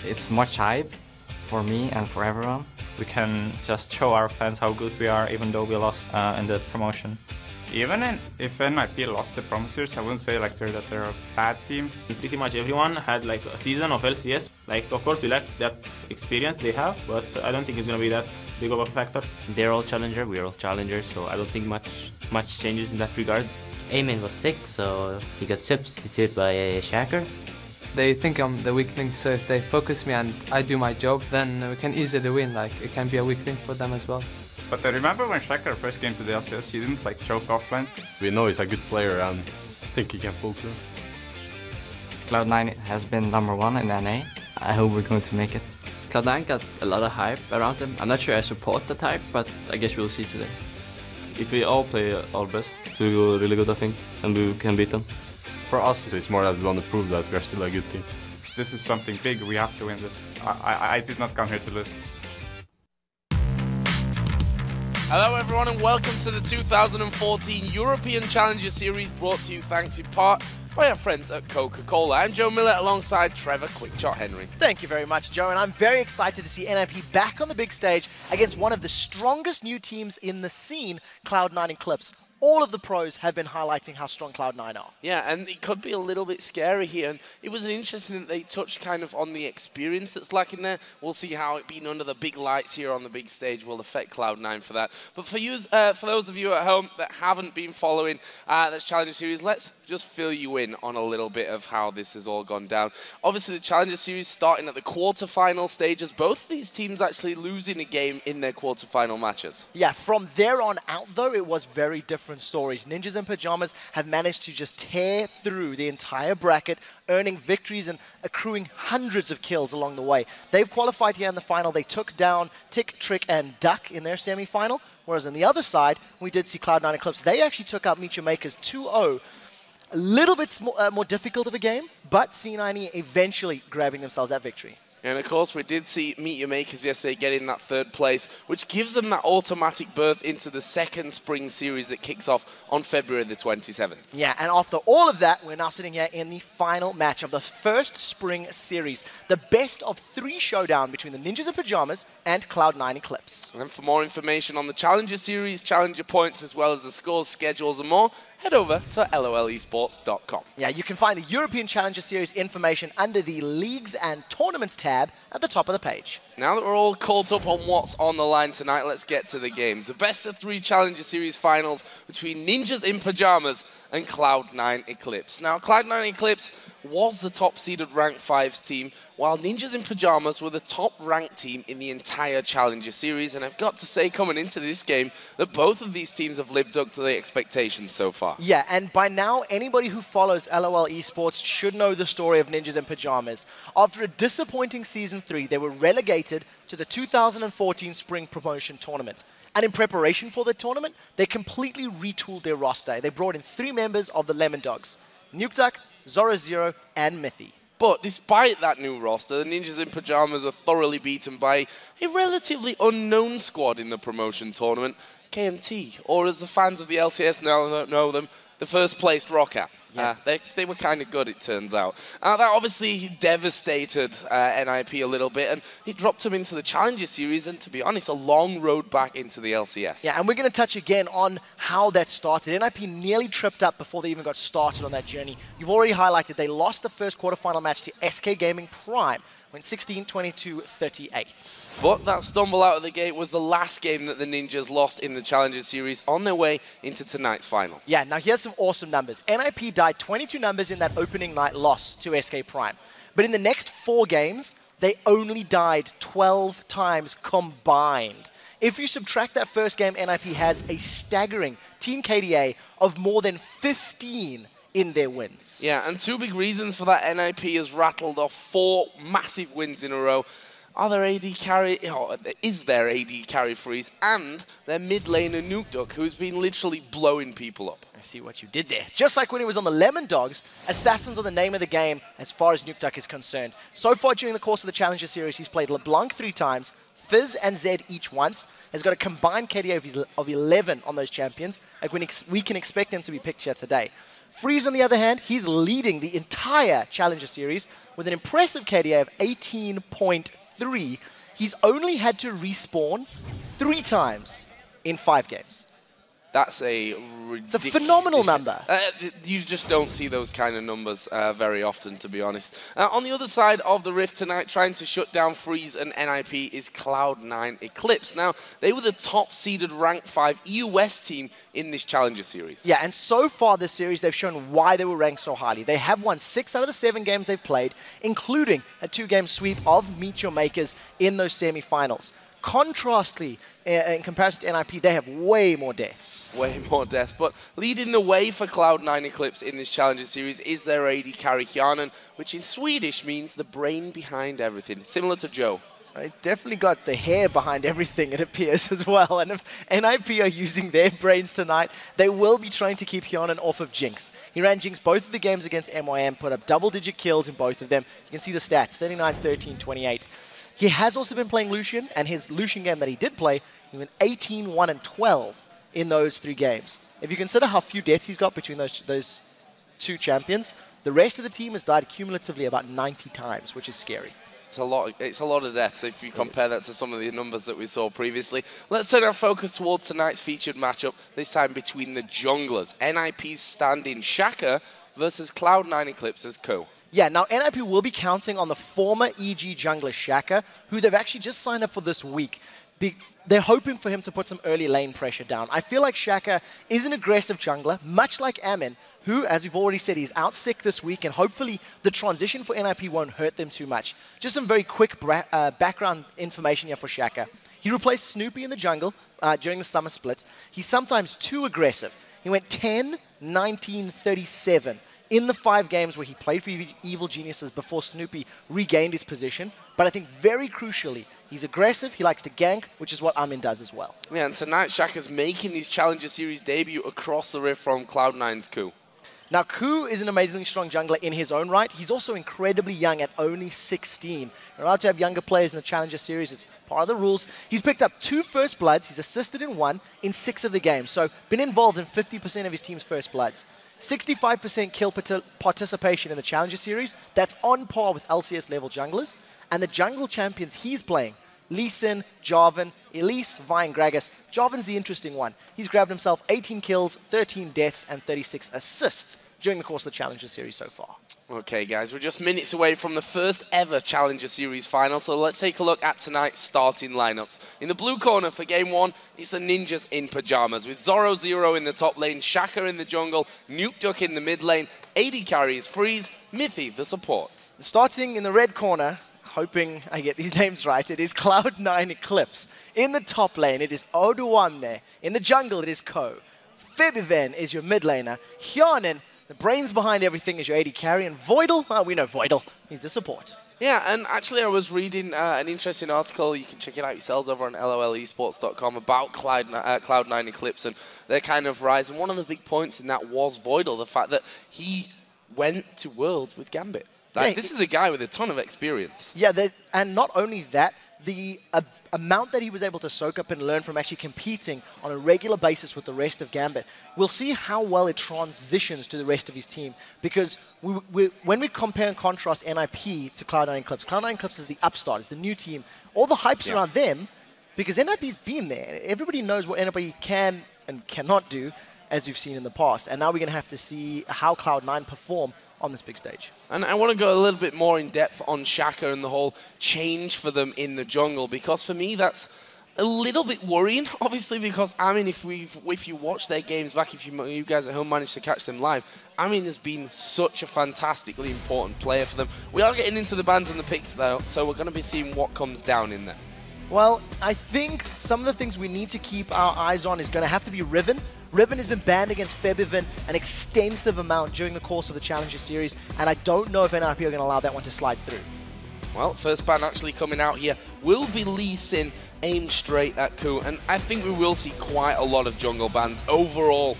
It's much hype for me and for everyone. We can just show our fans how good we are, even though we lost in the promotion. Even if NIP lost the promo series, I wouldn't say like they're a bad team. Pretty much everyone had like a season of LCS. Like, of course, we like that experience they have, but I don't think it's gonna be that big of a factor. They're all challenger, we're all challengers, so I don't think much changes in that regard. Eamon was sick, so he got substituted by Shaker. They think I'm the weak link, so if they focus me and I do my job, then we can easily win. Like, it can be a weak link for them as well. But I remember when Shaker first came to the LCS, he didn't like choke off lanes. We know he's a good player and I think he can pull through. Cloud9 has been #1 in NA. I hope we're going to make it. Cloud9 got a lot of hype around them. I'm not sure I support that hype, but I guess we'll see today. If we all play our best, we'll go really good, I think, and we can beat them. For us, it's more that we want to prove that we're still a good team. This is something big, we have to win this. I did not come here to lose. Hello everyone and welcome to the 2014 European Challenger Series, brought to you thanks in part by our friends at Coca-Cola. I'm Joe Miller alongside Trevor Quickshot Henry. Thank you very much, Joe, and I'm very excited to see NIP back on the big stage against one of the strongest new teams in the scene, Cloud9 Eclipse. All of the pros have been highlighting how strong Cloud9 are. Yeah, and it could be a little bit scary here, and it was interesting that they touched kind of on the experience that's lacking there. We'll see how it being under the big lights here on the big stage will affect Cloud9 for that. But for you, for those of you at home that haven't been following this Challenger Series, let's just fill you in on a little bit of how this has all gone down. Obviously, the Challenger Series starting at the quarterfinal stages. Both of these teams actually losing a game in their quarterfinal matches. Yeah, from there on out, though, it was very different stories. Ninjas in Pyjamas have managed to just tear through the entire bracket, earning victories and accruing hundreds of kills along the way. They've qualified here in the final. They took down Tick, Trick, and Duck in their semi-final, whereas on the other side, we did see Cloud9 Eclipse. They actually took out Meet Your Makers 2-0. A little bit more difficult of a game, but C9E eventually grabbing themselves that victory. And of course, we did see Meet Your Makers yesterday getting that third place, which gives them that automatic berth into the second spring series that kicks off on February the 27th. Yeah, and after all of that, we're now sitting here in the final match of the first spring series, the best of 3 showdown between the Ninjas in Pyjamas and Cloud9 Eclipse. And for more information on the Challenger Series, Challenger points, as well as the scores, schedules, and more, head over to lolesports.com. Yeah, you can find the European Challenger Series information under the Leagues and Tournaments tab at the top of the page. Now that we're all caught up on what's on the line tonight, let's get to the games. The best of 3 Challenger Series finals between Ninjas in Pyjamas and Cloud9 Eclipse. Now, Cloud9 Eclipse was the top-seeded Rank 5s team, while Ninjas in Pyjamas were the top-ranked team in the entire Challenger Series. And I've got to say, coming into this game, that both of these teams have lived up to their expectations so far. Yeah, and by now, anybody who follows LOL Esports should know the story of Ninjas in Pyjamas. After a disappointing Season 3, they were relegated to the 2014 Spring Promotion Tournament. And in preparation for the tournament, they completely retooled their roster. They brought in 3 members of the Lemon Dogs, Nukeduck, Zorozero, and Mithy. But despite that new roster, the Ninjas in Pyjamas are thoroughly beaten by a relatively unknown squad in the promotion tournament, KMT, or as the fans of the LCS now know them, the first-placed Rocker. Yeah. They were kind of good, it turns out. That obviously devastated NIP a little bit, and it dropped them into the Challenger Series, and to be honest, a long road back into the LCS. Yeah, and we're going to touch again on how that started. NIP nearly tripped up before they even got started on that journey. You've already highlighted they lost the first quarterfinal match to SK Gaming Prime. Went 16-22-38. But that stumble out of the gate was the last game that the Ninjas lost in the Challenger Series on their way into tonight's final. Yeah, now here's some awesome numbers. NIP died 22 numbers in that opening night loss to SK Prime. But in the next 4 games, they only died 12 times combined. If you subtract that first game, NIP has a staggering Team KDA of more than 15 in their wins. Yeah, and 2 big reasons for that. NIP has rattled off 4 massive wins in a row. Is there AD carry freeze and their mid laner Nukeduck, who's been literally blowing people up. I see what you did there. Just like when he was on the Lemon Dogs, Assassins are the name of the game as far as Nukeduck is concerned. So far during the course of the Challenger Series, he's played LeBlanc 3 times, Fizz and Zed each once, has got a combined KDA of 11 on those champions, like we can expect him to be picked here today. Freeze, on the other hand, he's leading the entire Challenger Series with an impressive KDA of 18.3. He's only had to respawn 3 times in 5 games. That's a ridiculous... It's a phenomenal number. You just don't see those kind of numbers very often, to be honest. On the other side of the Rift tonight, trying to shut down Freeze and NIP is Cloud9 Eclipse. Now, they were the top-seeded Rank 5 EUS team in this Challenger Series. Yeah, and so far this series, they've shown why they were ranked so highly. They have won 6 out of the 7 games they've played, including a 2-game sweep of Meet Your Makers in those semi-finals. Contrastly, in comparison to NIP, they have way more deaths. Way more deaths. But leading the way for Cloud9 Eclipse in this Challenger Series is their AD carry Hjarnan, which in Swedish means the brain behind everything, similar to Joe. They definitely got the hair behind everything, it appears, as well. And if NIP are using their brains tonight, they will be trying to keep Hjarnan off of Jinx. He ran Jinx both of the games against MYM, put up double-digit kills in both of them. You can see the stats, 39, 13, 28. He has also been playing Lucian, and his Lucian game that he did play, he went 18, 1, and 12 in those 3 games. If you consider how few deaths he's got between those 2 champions, the rest of the team has died cumulatively about 90 times, which is scary. It's a lot of deaths if you compare that to some of the numbers that we saw previously. Let's turn our focus towards tonight's featured matchup, this time between the junglers. NIP's stand-in Shaka versus Cloud9 Eclipse's Co. Yeah, now NIP will be counting on the former EG jungler Shaka, who they've actually just signed up for this week. They're hoping for him to put some early lane pressure down. I feel like Shaka is an aggressive jungler, much like Amin, who, as we've already said, he's out sick this week, and hopefully the transition for NIP won't hurt them too much. Just some very quick background information here for Shaka. He replaced Snoopy in the jungle during the summer split. He's sometimes too aggressive. He went 10, 19, 37. In the 5 games where he played for Evil Geniuses before Snoopy regained his position. But I think very crucially, he's aggressive, he likes to gank, which is what Amin does as well. Yeah, and tonight Shaka's making his Challenger Series debut across the rift from Cloud9's Ku. Now, Ku is an amazingly strong jungler in his own right. He's also incredibly young at only 16. You're allowed to have younger players in the Challenger Series. It's part of the rules. He's picked up 2 First Bloods. He's assisted in 1 in 6 of the games. So, been involved in 50% of his team's First Bloods. 65% kill participation in the Challenger Series. That's on par with LCS level junglers. And the jungle champions he's playing, Lee Sin, Jarvan, Elise, Vine, Gragas. Jarvan's the interesting one. He's grabbed himself 18 kills, 13 deaths, and 36 assists during the course of the Challenger Series so far. Okay, guys, we're just minutes away from the first ever Challenger Series final, so let's take a look at tonight's starting lineups. In the blue corner for Game 1, it's the Ninjas in Pyjamas, with Zorozero in the top lane, Shaka in the jungle, Nuke Duck in the mid lane, AD carry is Freeze, Mithy the support. Starting in the red corner, hoping I get these names right, it is Cloud9 Eclipse. In the top lane, it is Oduamne. In the jungle, it is Ko. Febiven is your mid laner. Hjarnan, the brains behind everything, is your AD carry. And Voidle, well, we know Voidle, he's the support. Yeah, and actually I was reading an interesting article, you can check it out yourselves over on lolesports.com, about Cloud9 Eclipse and their kind of rise. And one of the big points in that was Voidle, the fact that he went to Worlds with Gambit. Like, this is a guy with a ton of experience. Yeah, and not only that, the amount that he was able to soak up and learn from actually competing on a regular basis with the rest of Gambit, we'll see how well it transitions to the rest of his team. Because when we compare and contrast NIP to Cloud9 Eclipse, Cloud9 Eclipse is the upstart, it's the new team. All the hype's around them, because NIP's been there. Everybody knows what NIP can and cannot do, as we've seen in the past. And now we're going to have to see how Cloud9 perform on this big stage. And I want to go a little bit more in depth on Shaka and the whole change for them in the jungle, because for me that's a little bit worrying, obviously, because Amin, if you watch their games back, if you guys at home managed to catch them live, Amin has been such a fantastically important player for them. We are getting into the bans and the picks though, so we're going to be seeing what comes down in there. Well, I think some of the things we need to keep our eyes on is going to have to be Riven. Riven has been banned against Febiven an extensive amount during the course of the Challenger Series, and I don't know if NIP are going to allow that one to slide through. Well, first ban actually coming out here will be Lee Sin, aimed straight at Ku, and I think we will see quite a lot of jungle bans overall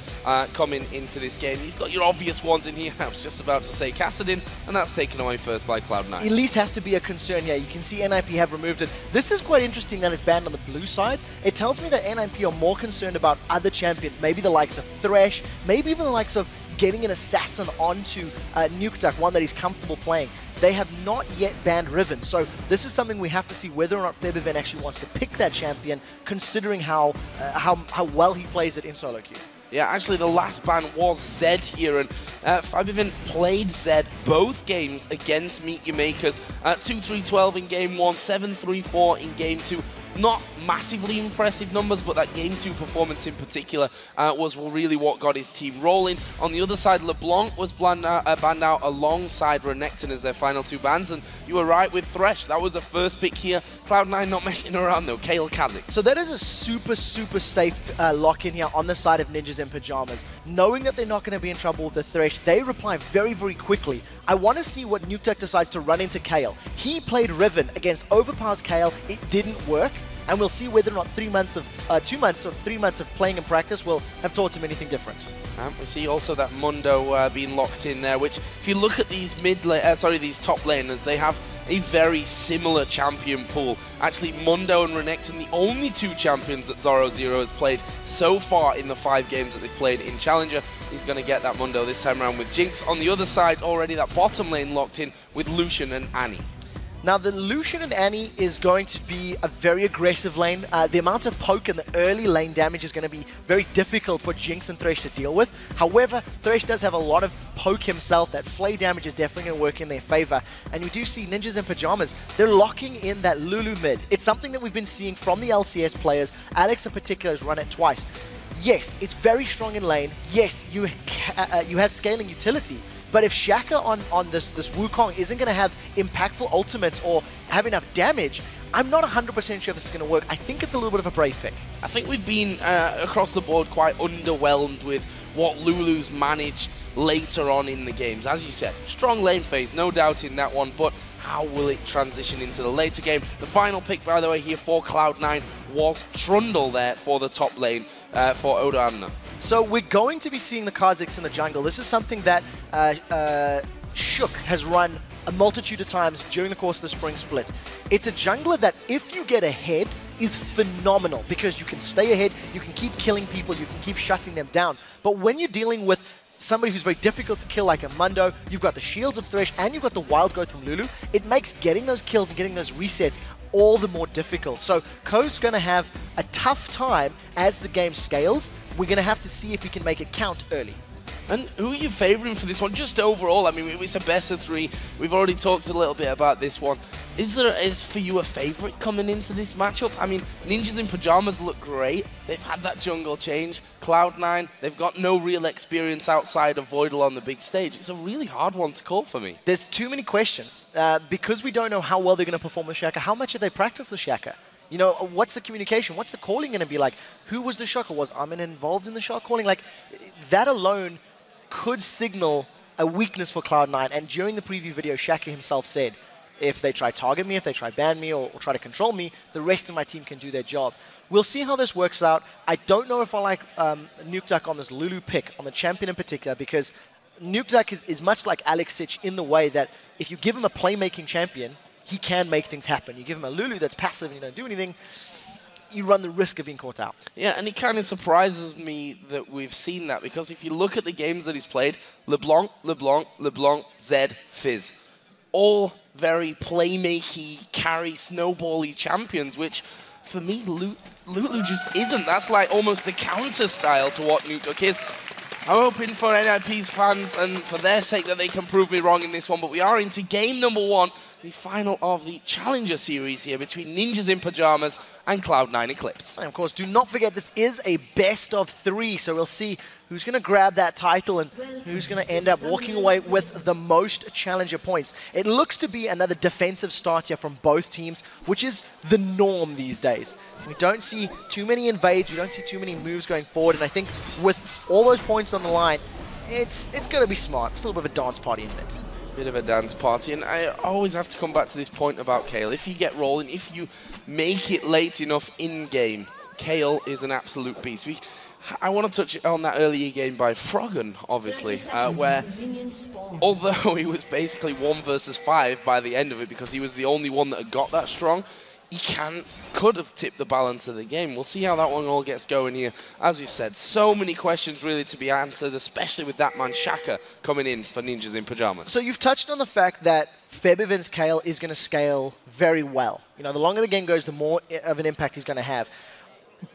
coming into this game. You've got your obvious ones in here. I was just about to say Kassadin, and that's taken away first by Cloud9. Elise has to be a concern here. You can see NIP have removed it. This is quite interesting that it's banned on the blue side. It tells me that NIP are more concerned about other champions, maybe the likes of Thresh, maybe even the likes of getting an assassin onto Nukeduck, one that he's comfortable playing. They have not yet banned Riven, so this is something we have to see whether or not Febiven actually wants to pick that champion, considering how well he plays it in solo queue. Yeah, actually the last ban was Zed here, and Febiven played Zed both games against Meet Your Makers. 2-3-12 in game 1, 7-3-4 in game 2. Not massively impressive numbers, but that game 2 performance in particular was really what got his team rolling. On the other side, LeBlanc was banned out alongside Renekton as their final 2 bans, and you were right with Thresh. That was a first pick here. Cloud9 not messing around though, Kale Kha'Zix. So that is a super safe lock-in here on the side of Ninjas in Pyjamas. Knowing that they're not going to be in trouble with the Thresh, they reply very quickly. I want to see what Nukeduck decides to run into Kale. He played Riven against overpowers Kale. It didn't work. And we'll see whether or not 2 months or 3 months of playing and practice will have taught him anything different. We see also that Mundo being locked in there, which if you look at these these top laners, they have a very similar champion pool. Actually, Mundo and Renekton, the only 2 champions that Zorozero has played so far in the 5 games that they've played in Challenger. He's going to get that Mundo this time around with Jinx. On the other side, already that bottom lane locked in with Lucian and Annie. Now, the Lucian and Annie is going to be a very aggressive lane. The amount of poke and the early lane damage is going to be very difficult for Jinx and Thresh to deal with. However, Thresh does have a lot of poke himself. That flay damage is definitely going to work in their favor. And you do see Ninjas in Pyjamas, they're locking in that Lulu mid. It's something that we've been seeing from the LCS players. Alex in particular has run it twice. Yes, it's very strong in lane. Yes, you have scaling utility. But if Shaka on this Wukong isn't going to have impactful ultimates or have enough damage, I'm not 100% sure this is going to work. I think it's a little bit of a brave pick. I think we've been, across the board, quite underwhelmed with what Lulu's managed later on in the games. As you said, strong lane phase, no doubt in that one, but how will it transition into the later game? The final pick, by the way, here for Cloud9 was Trundle there for the top lane for Odoamna. So we're going to be seeing the Kha'Zix in the jungle. This is something that Shook has run a multitude of times during the course of the spring split. It's a jungler that, if you get ahead, is phenomenal because you can stay ahead, you can keep killing people, you can keep shutting them down. But when you're dealing with somebody who's very difficult to kill like a Mundo, you've got the shields of Thresh, and you've got the wild growth from Lulu, it makes getting those kills and getting those resets all the more difficult. So Ko's going to have a tough time as the game scales. We're going to have to see if he can make it count early. And who are you favouring for this one? Just overall, I mean, it's a best of 3. We've already talked a little bit about this one. Is for you a favourite coming into this matchup? I mean, Ninjas in Pyjamas look great. They've had that jungle change. Cloud9, they've got no real experience outside of Voidle on the big stage. It's a really hard one to call for me. There's too many questions. Because we don't know how well they're going to perform with Shaka, how much have they practiced with Shaka? You know, what's the communication? What's the calling going to be like? Who was the shot? Was Armin involved in the shot calling? Like, that alone could signal a weakness for Cloud9. And during the preview video, Shaka himself said, if they try target me, if they try ban me or try to control me, the rest of my team can do their job. We'll see how this works out. I don't know if I like Nukeduck on this Lulu pick, on the champion in particular, because Nukeduck is much like Alexic in the way that if you give him a playmaking champion, he can make things happen. You give him a Lulu that's passive and you don't do anything, you run the risk of being caught out. Yeah, and it kind of surprises me that we've seen that, because if you look at the games that he's played, LeBlanc, Zed, Fizz, all very playmaky, carry, snowbally champions, which for me, Lulu just isn't. That's like almost the counter style to what Nukeduck is. I'm hoping for NIP's fans and for their sake that they can prove me wrong in this one, but we are into game number 1, the final of the Challenger Series here between Ninjas in Pyjamas and Cloud9 Eclipse. And of course, do not forget this is a best of 3, so we'll see who's going to grab that title and who's going to end up walking away with the most Challenger points. It looks to be another defensive start here from both teams, which is the norm these days. We don't see too many invades, we don't see too many moves going forward, and I think with all those points on the line, it's going to be smart. It's a little bit of a dance party in it. Bit of a dance party, and I always have to come back to this point about Kale. If you get rolling, if you make it late enough in-game, Kale is an absolute beast. I want to touch on that earlier game by Froggen, obviously, where although he was basically 1 versus 5 by the end of it because he was the only one that had got that strong, he could have tipped the balance of the game. We'll see how that one all gets going here. As we've said, so many questions really to be answered, especially with that man Shaka coming in for Ninjas in Pyjamas. So you've touched on the fact that Febiven's Kale is going to scale very well. You know, the longer the game goes, the more of an impact he's going to have.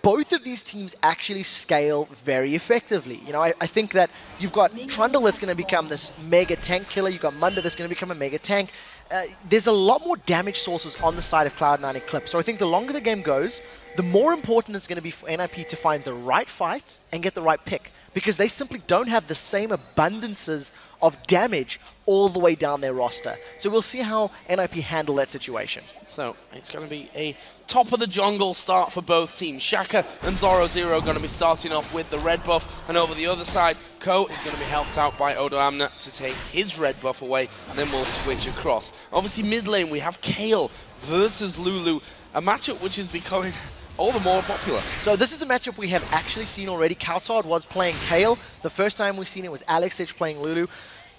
Both of these teams actually scale very effectively. You know, I think that you've got Trundle that's going to become this mega tank killer. You've got Mundo that's going to become a mega tank. There's a lot more damage sources on the side of Cloud9 Eclipse. So I think the longer the game goes, the more important it's going to be for NIP to find the right fight and get the right pick, because they simply don't have the same abundances of damage all the way down their roster. So we'll see how NIP handle that situation. So it's going to be a top of the jungle start for both teams. Shaka and Zorozero are going to be starting off with the red buff, and over the other side, Ko is going to be helped out by Odoamne to take his red buff away, and then we'll switch across. Obviously mid lane we have Kale versus Lulu, a matchup which is becoming all the more popular. So this is a matchup we have actually seen already. Kautard was playing Kale. The first time we've seen it was Alexich playing Lulu.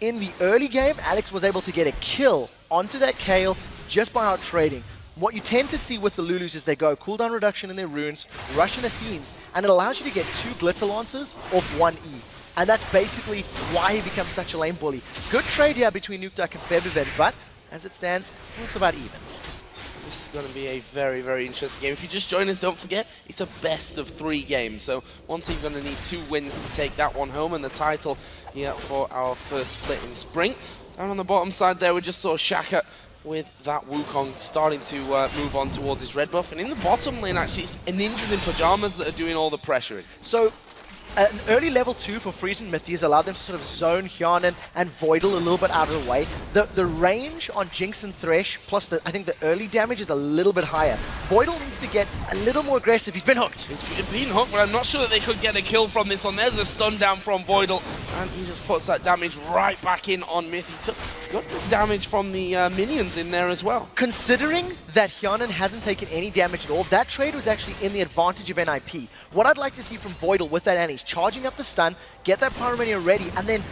In the early game, Alex was able to get a kill onto that Kale just by out trading. What you tend to see with the Lulus is they go cooldown reduction in their runes, Russian Athenes, and it allows you to get 2 Glitter Lancers off 1 E. And that's basically why he becomes such a lane bully. Good trade here between Nukeduck and Febiven, but as it stands, it's about even. This is going to be a very, very interesting game. If you just join us, don't forget, it's a best of 3 game. So one team going to need 2 wins to take that one home, and the title here for our first split in spring. Down on the bottom side there, we just saw Shaka with that Wukong starting to move on towards his red buff. And in the bottom lane, actually, it's Ninjas in Pyjamas that are doing all the pressuring. So an early level 2 for Freeze and Mithy has allowed them to sort of zone Hyanin and Voidle a little bit out of the way. The range on Jinx and Thresh, plus I think the early damage is a little bit higher. Voidle needs to get a little more aggressive. He's been hooked. He's been hooked, but I'm not sure that they could get a kill from this one. There's a stun down from Voidle, and he just puts that damage right back in on Mithy. Took good damage from the minions in there as well. Considering that Hyanin hasn't taken any damage at all, that trade was actually in the advantage of NIP. What I'd like to see from Voidle with that Annie, charging up the stun, get that Pyromania ready, and then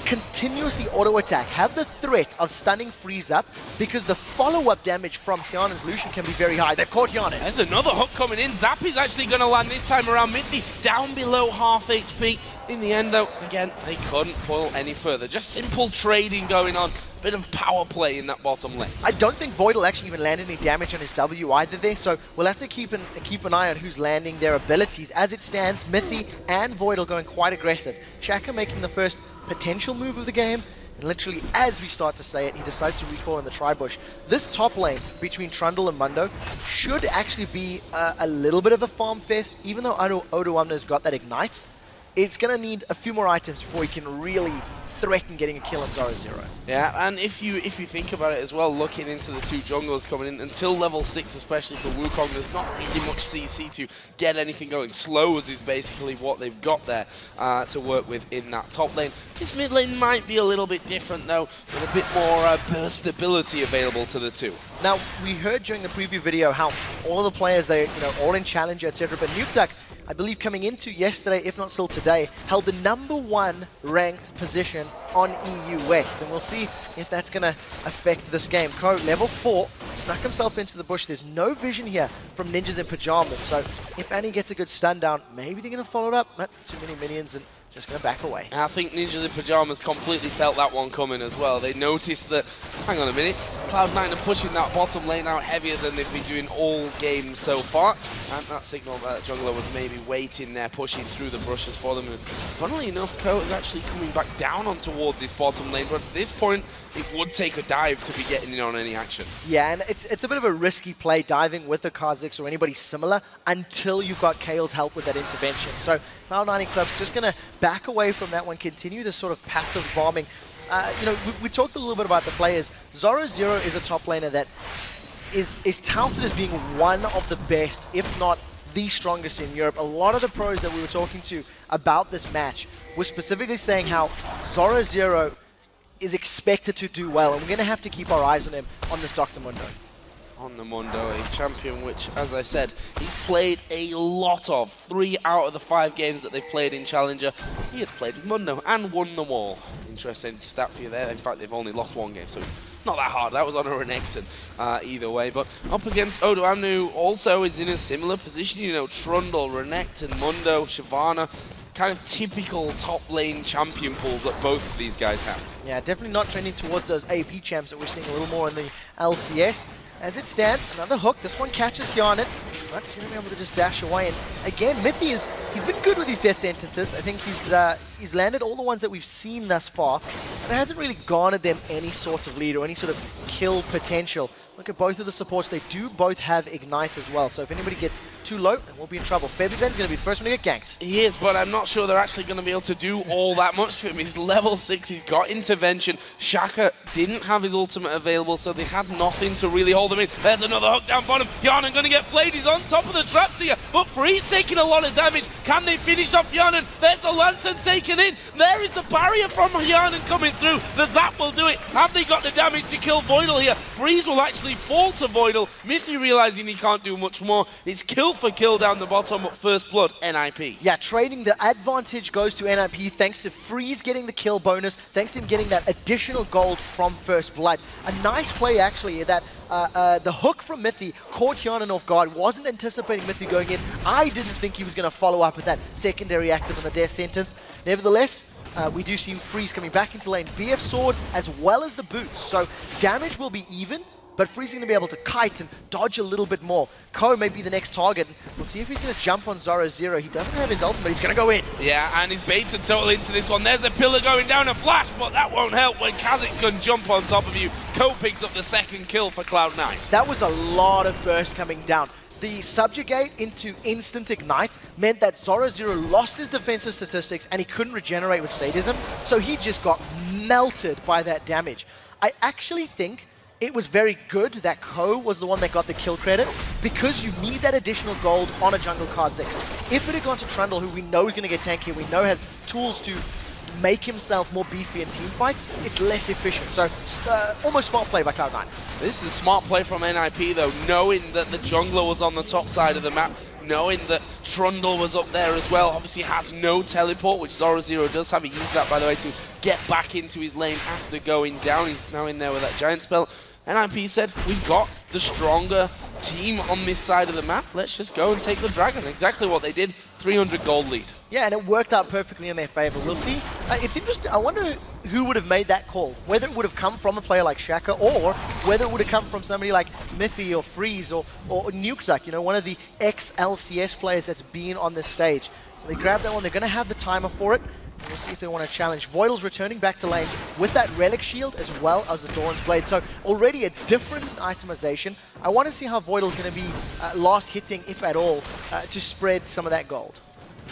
continuously auto-attack. Have the threat of stunning Freeze up, because the follow-up damage from Hyanin's Lucian can be very high. They've caught Hyanin. There's another hook coming in. Zappy's actually going to land this time around. Mithy down below half HP. In the end, though, again, they couldn't pull any further. Just simple trading going on. Bit of power play in that bottom lane. I don't think Voidle actually even landed any damage on his W either there, so we'll have to keep an eye on who's landing their abilities. As it stands, Mithy and Voidle going quite aggressive. Shaka making the first potential move of the game, and literally as we start to say it, he decides to recall in the tri-bush. This top lane between Trundle and Mundo should actually be a little bit of a farm fest, even though Odoamne's got that Ignite. It's going to need a few more items before he can really threaten getting a kill on Zorozero. Yeah, and if you think about it as well, looking into the 2 junglers coming in, until level 6, especially for Wukong, there's not really much CC to get anything going. Slows is basically what they've got there to work with in that top lane. This mid lane might be a little bit different though, with a bit more burst ability available to the 2. Now, we heard during the preview video how all of the players, they all in Challenger, etc. But Nukeduck, I believe coming into yesterday, if not still today, held the #1 ranked position on EU West. And we'll see if that's going to affect this game. Ko, level 4, snuck himself into the bush. There's no vision here from Ninjas in Pyjamas. So if Annie gets a good stun down, maybe they're going to follow it up. Not too many minions and just going to back away. I think Ninjas in Pyjamas completely felt that one coming as well. They noticed that, hang on a minute, Cloud9 are pushing that bottom lane out heavier than they've been doing all game so far. And that signal that jungler was maybe waiting there, pushing through the brushes for them. And funnily enough, Ko is actually coming back down on towards this bottom lane. But at this point, it would take a dive to be getting in on any action. Yeah, and it's a bit of a risky play diving with a Kha'Zix or anybody similar until you've got Kale's help with that intervention. So Cloud9 Eclipse just going to back away from that one, continue this sort of passive bombing. We talked a little bit about the players. Zorozero is a top laner that is touted as being one of the best, if not the strongest in Europe. A lot of the pros that we were talking to about this match were specifically saying how Zorozero is expected to do well, and we're going to have to keep our eyes on him on this Dr. Mundo. On the Mundo, a champion which, as I said, he's played a lot of. 3 out of the 5 games that they've played in Challenger, he has played with Mundo and won them all. Interesting stat for you there. In fact, they've only lost 1 game, so not that hard. That was on a Renekton either way. But up against Odoamne, also is in a similar position. You know, Trundle, Renekton, Mundo, Shyvana. Kind of typical top lane champion pools that both of these guys have. Yeah, definitely not trending towards those AP champs that we're seeing a little more in the LCS. As it stands, another hook. This one catches Hjarnet, but he's going to be able to just dash away. And again, Mithy he's been good with his death sentences. I think he's landed all the ones that we've seen thus far, but it hasn't really garnered them any sort of lead or any sort of kill potential. Look at both of the supports. They do both have Ignite as well. So if anybody gets too low, then we'll be in trouble. Febiven's going to be the first one to get ganked. He is, but I'm not sure they're actually going to be able to do all that much for him. He's level 6. He's got intervention. Shaka didn't have his ultimate available, so they had nothing to really hold him in. There's another hook down bottom. Hjarnet going to get flayed. He's on top of the traps here, but Freeze taking a lot of damage. Can they finish off Hjarnet? There's the Lantern taken in. There is the barrier from Hjarnet coming through. The Zap will do it. Have they got the damage to kill Voidle here? Freeze will actually fall to Voidle. Mithy realizing he can't do much more. It's kill for kill down the bottom, but first blood, NIP. Yeah, trading the advantage goes to NIP thanks to Freeze getting the kill bonus, thanks to him getting that additional gold from first blood. A nice play actually that the hook from Mithy caught Hjarnet off guard, wasn't anticipating Mithy going in. I didn't think he was going to follow up with that secondary active on the death sentence. Nevertheless, we do see Freeze coming back into lane. BF Sword as well as the boots. So damage will be even, but Freeze is going to be able to kite and dodge a little bit more. Ko may be the next target. We'll see if he's going to jump on Zorozero. He doesn't have his ultimate. He's going to go in. Yeah, and he's baited totally into this one. There's a pillar going down, a flash, but that won't help when Kha'Zix's going to jump on top of you. Ko picks up the second kill for Cloud9. That was a lot of burst coming down. The subjugate into instant ignite meant that Zorozero lost his defensive statistics and he couldn't regenerate with sadism, so he just got melted by that damage. I actually think it was very good that Ko was the one that got the kill credit because you need that additional gold on a jungle Kha'Zix. If it had gone to Trundle, who we know is going to get tanky, we know has tools to make himself more beefy in team fights, it's less efficient. So almost smart play by Cloud9. This is a smart play from NIP though, knowing that the jungler was on the top side of the map, knowing that Trundle was up there as well. Obviously has no teleport, which Zorozero does have. He used that, by the way, to get back into his lane after going down. He's now in there with that giant spell. NIP said, we've got the stronger team on this side of the map. Let's just go and take the dragon. Exactly what they did. 300 gold lead. Yeah, and it worked out perfectly in their favor. We'll see. It's interesting. I wonder who would have made that call. Whether it would have come from a player like Shaka or whether it would have come from somebody like Mithy or Freeze or Nukeduck, you know, one of the ex-LCS players that's been on this stage. They grab that one. They're going to have the timer for it. We'll see if they want to challenge. Voidle's returning back to lane with that Relic Shield as well as the Doran's Blade. So already a difference in itemization. I want to see how Voidle's going to be last hitting, if at all, to spread some of that gold.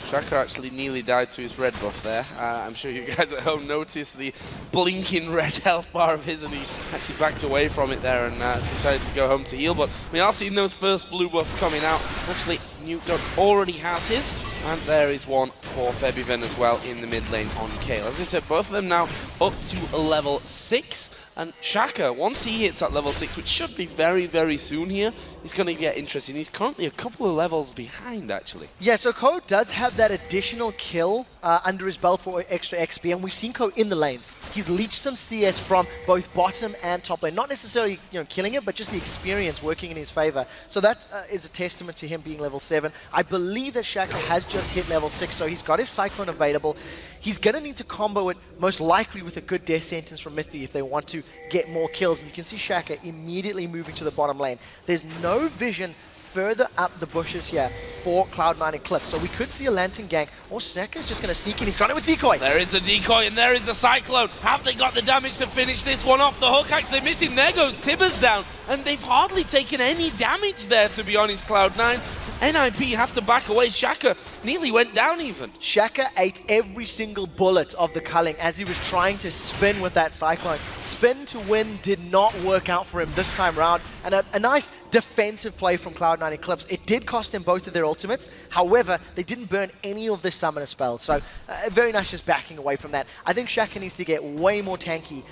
Shaka actually nearly died to his red buff there. I'm sure you guys at home noticed the blinking red health bar of his, and he actually backed away from it there and decided to go home to heal. But we are seeing those first blue buffs coming out. Actually, Nukeduck already has his, and there is one for Febiven as well in the mid lane on Kayle. As I said, both of them now up to level 6. And Shaka, once he hits that level 6, which should be very, very soon here, he's going to get interesting. He's currently a couple of levels behind, actually. Yeah, so Ko does have that additional kill under his belt for extra XP, and we've seen Ko in the lanes. He's leached some CS from both bottom and top lane. Not necessarily, you know, killing it, but just the experience working in his favor. So that is a testament to him being level 7. I believe that Shaka has just hit level 6, so he's got his Cyclone available. He's going to need to combo it most likely with a good death sentence from Mithy if they want to get more kills. And you can see Shaka immediately moving to the bottom lane. There's no vision further up the bushes here for Cloud9 Eclipse. So we could see a Lantern gank, or Snecker's just going to sneak in. He's got it with Decoy. There is a Decoy, and there is a Cyclone. Have they got the damage to finish this one off? The hook actually missing. There goes Tibbers down, and they've hardly taken any damage there, to be honest, Cloud9. NIP have to back away. Shaka nearly went down even. Shaka ate every single bullet of the culling as he was trying to spin with that Cyclone. Spin to win did not work out for him this time round. And a nice defensive play from Cloud9 Eclipse. It did cost them both of their ultimates. However, they didn't burn any of their summoner spells. So very nice just backing away from that. I think Shaka needs to get way more tanky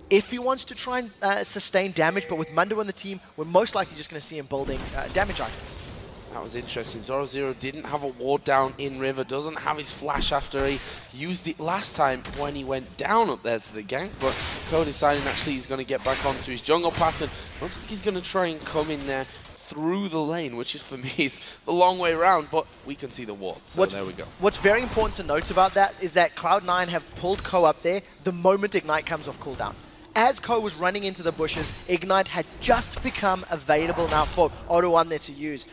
if he wants to try and sustain damage. But with Mundo on the team, we're most likely just going to see him building damage items. That was interesting. Zorozero didn't have a ward down in river, doesn't have his flash after he used it last time when he went down up there to the gank, but Ko deciding actually he's going to get back onto his jungle path, and looks like he's going to try and come in there through the lane, which is, for me, is the long way around, but we can see the ward, so there we go. What's very important to note about that is that Cloud9 have pulled Ko up there the moment Ignite comes off cooldown. As Ko was running into the bushes, Ignite had just become available now for Odo1 there to use.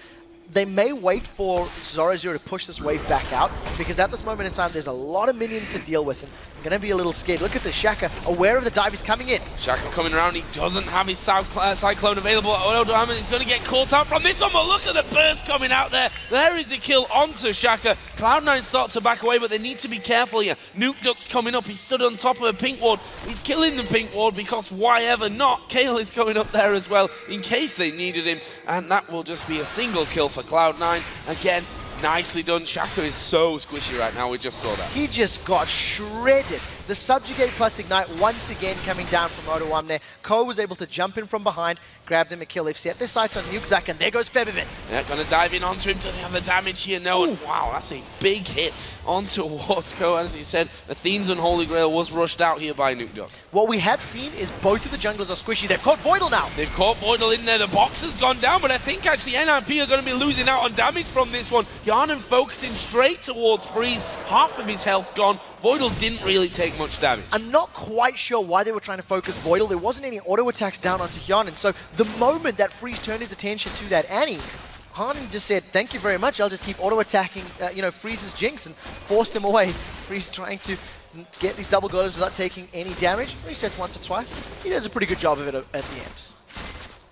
They may wait for Zorozero to push this wave back out, because at this moment in time, there's a lot of minions to deal with, and I'm going to be a little scared. Look at the Shaka, aware of the dive, he's coming in. Shaka coming around, he doesn't have his Cyclone available. Odo1 is going to get caught out from this one, but look at the burst coming out there. There is a kill onto Shaka. Cloud9 start to back away, but they need to be careful here. Nuke Duck's coming up, he stood on top of a pink ward. He's killing the pink ward because why ever not? Kale is coming up there as well in case they needed him, and that will just be a single kill for Cloud9. Again, nicely done. Shaka is so squishy right now, we just saw that. He just got shredded. The Subjugate plus Ignite once again coming down from Odo1 there. Ko was able to jump in from behind, grab them a kill. They've set their sights on Nuke, and there goes Febiven. Yeah, gonna dive in onto him. Do they have the damage here? No. And wow, that's a big hit onto Ko. As he said, Athene's Unholy Grail was rushed out here by Nuke Duck. What we have seen is both of the junglers are squishy. They've caught Voidle now. They've caught Voidle in there. The box has gone down, but I think actually NIP are going to be losing out on damage from this one. Yarnan focusing straight towards Freeze. Half of his health gone. Voidle didn't really take much damage. I'm not quite sure why they were trying to focus Voidle. There wasn't any auto attacks down onto Yarnan. So the moment that Freeze turned his attention to that Annie, Yarnan just said, thank you very much, I'll just keep auto-attacking, Freeze's Jinx, and forced him away. Freeze trying to get these double golems without taking any damage. Resets once or twice. He does a pretty good job of it at the end.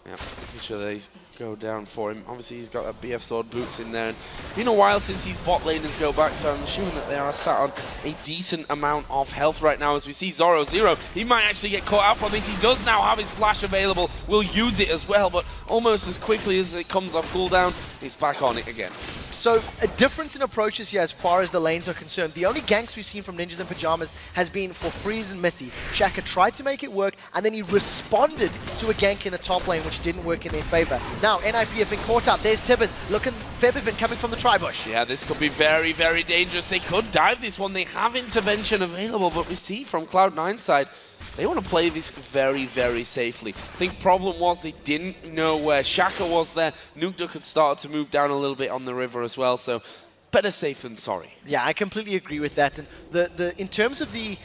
Yeah, making sure they go down for him. Obviously, he's got a BF Sword boots in there. And it's been a while since these bot laners go back, so I'm assuming that they are sat on a decent amount of health right now. As we see Zorozero, he might actually get caught out from this. He does now have his flash available. Will use it as well, but almost as quickly as it comes off cooldown, he's back on it again. So a difference in approaches here as far as the lanes are concerned. The only ganks we've seen from Ninjas in Pyjamas has been for Freeze and Mithy. Shaka tried to make it work, and then he responded to a gank in the top lane, which didn't work in their favor. Now, NIP have been caught out. There's Tibbers. Look at Febiven coming from the Tribush. Yeah, this could be very, very dangerous. They could dive this one. They have intervention available, but we see from Cloud9's side, they want to play this very, very safely. I think problem was they didn't know where Shaka was there. Nuke Duck had started to move down a little bit on the river as well, so better safe than sorry. Yeah, I completely agree with that. And in terms of the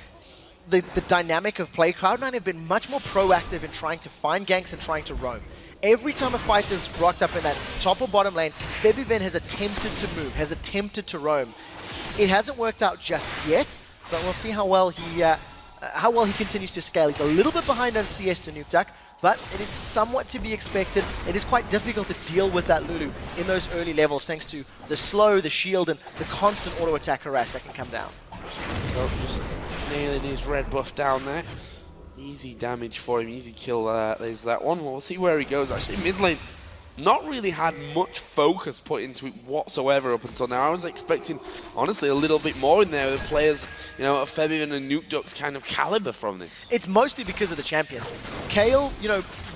dynamic of play, Cloud9 have been much more proactive in trying to find ganks and trying to roam. Every time a fighter's rocked up in that top or bottom lane, Febiven has attempted to move, has attempted to roam. It hasn't worked out just yet, but we'll see how well he continues to scale. He's a little bit behind on CS to Nuke Duck, but it is somewhat to be expected. It is quite difficult to deal with that Lulu in those early levels, thanks to the slow, the shield, and the constant auto attack harass that can come down. So just nailing his red buff down there. Easy damage for him, easy kill. There's that one. We'll see where he goes. Actually, mid lane, not really had much focus put into it whatsoever up until now. I was expecting, honestly, a little bit more in there with players, of Febiven and Nuke Duck's kind of caliber from this. It's mostly because of the champions. Kale,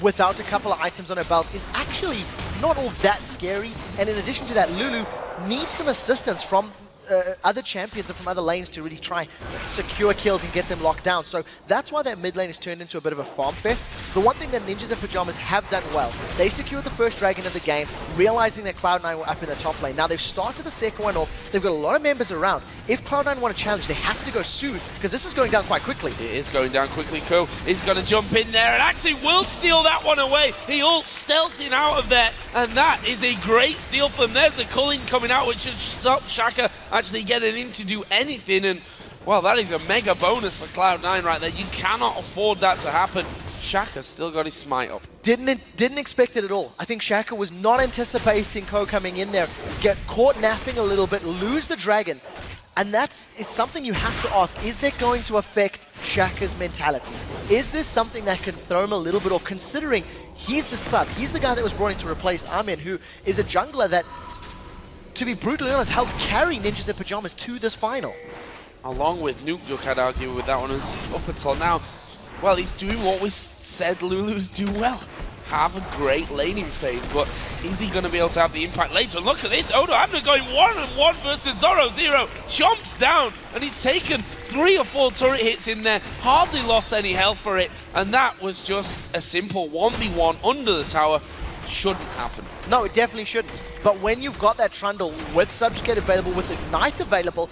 without a couple of items on her belt, is actually not all that scary. And in addition to that, Lulu needs some assistance from other champions and from other lanes to really try secure kills and get them locked down. So that's why that mid lane has turned into a bit of a farm fest. The one thing that Ninjas in Pyjamas have done well, they secured the first dragon of the game, realizing that Cloud9 were up in the top lane. Now they've started the second one off. They've got a lot of members around. If Cloud9 want to challenge, they have to go soon, because this is going down quite quickly. It is going down quickly. Ko is going to jump in there and actually will steal that one away. He all stealthing out of there, and that is a great steal from them. There's the culling coming out, which should stop Shaka actually getting in to do anything, and well, that is a mega bonus for Cloud9 right there. You cannot afford that to happen. Shaka still got his smite up. Didn't expect it at all. I think Shaka was not anticipating Ko coming in there, get caught napping a little bit, lose the dragon, and that's something you have to ask. Is that going to affect Shaka's mentality? Is this something that can throw him a little bit off, considering he's the sub, he's the guy that was brought in to replace Armin, who is a jungler that, to be brutally honest, helped carry Ninjas in Pyjamas to this final. Along with Nuke Duck, I'd argue with that one, as up until now, well, he's doing what we said Lulu's do well. have a great laning phase, but is he going to be able to have the impact later? And look at this, Odo Amna going 1-on-1 versus Zorozero, chomps down, and he's taken 3 or 4 turret hits in there, hardly lost any health for it, and that was just a simple 1v1 under the tower. Shouldn't happen. No, it definitely shouldn't. But when you've got that Trundle with Subjugate available, with Ignite available,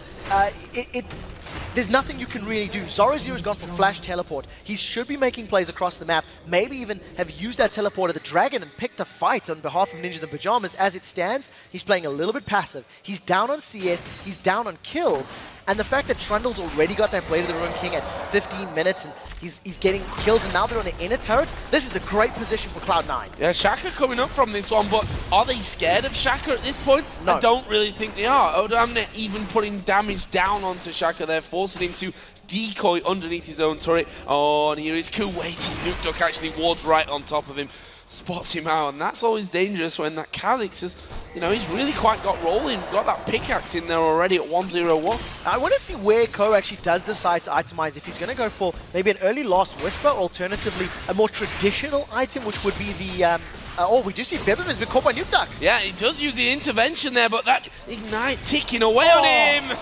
there's nothing you can really do. Zorozero's gone for Flash Teleport. He should be making plays across the map, maybe even have used that teleport of the Dragon and picked a fight on behalf of Ninjas in Pyjamas. As it stands, he's playing a little bit passive. He's down on CS, he's down on kills, and the fact that Trundle's already got that Blade of the Ruined King at 15 minutes, and he's getting kills, and now they're on the inner turret, this is a great position for Cloud9. Yeah, Shaka coming up from this one, but are they scared of Shaka at this point? No. I don't really think they are. Odo Amna even putting damage down onto Shaka there, forcing him to decoy underneath his own turret. Oh, and here is Ku waiting. Nukeduck actually wards right on top of him, spots him out, and that's always dangerous when that Kha'Zix is, you know, he's really quite got rolling, got that pickaxe in there already at 101. I want to see where Ko actually does decide to itemize, if he's going to go for maybe an early Last Whisper, alternatively a more traditional item, which would be the oh, we do see Febiven has been caught by Nukeduck. Yeah, he does use the intervention there, but that Ignite ticking away on him!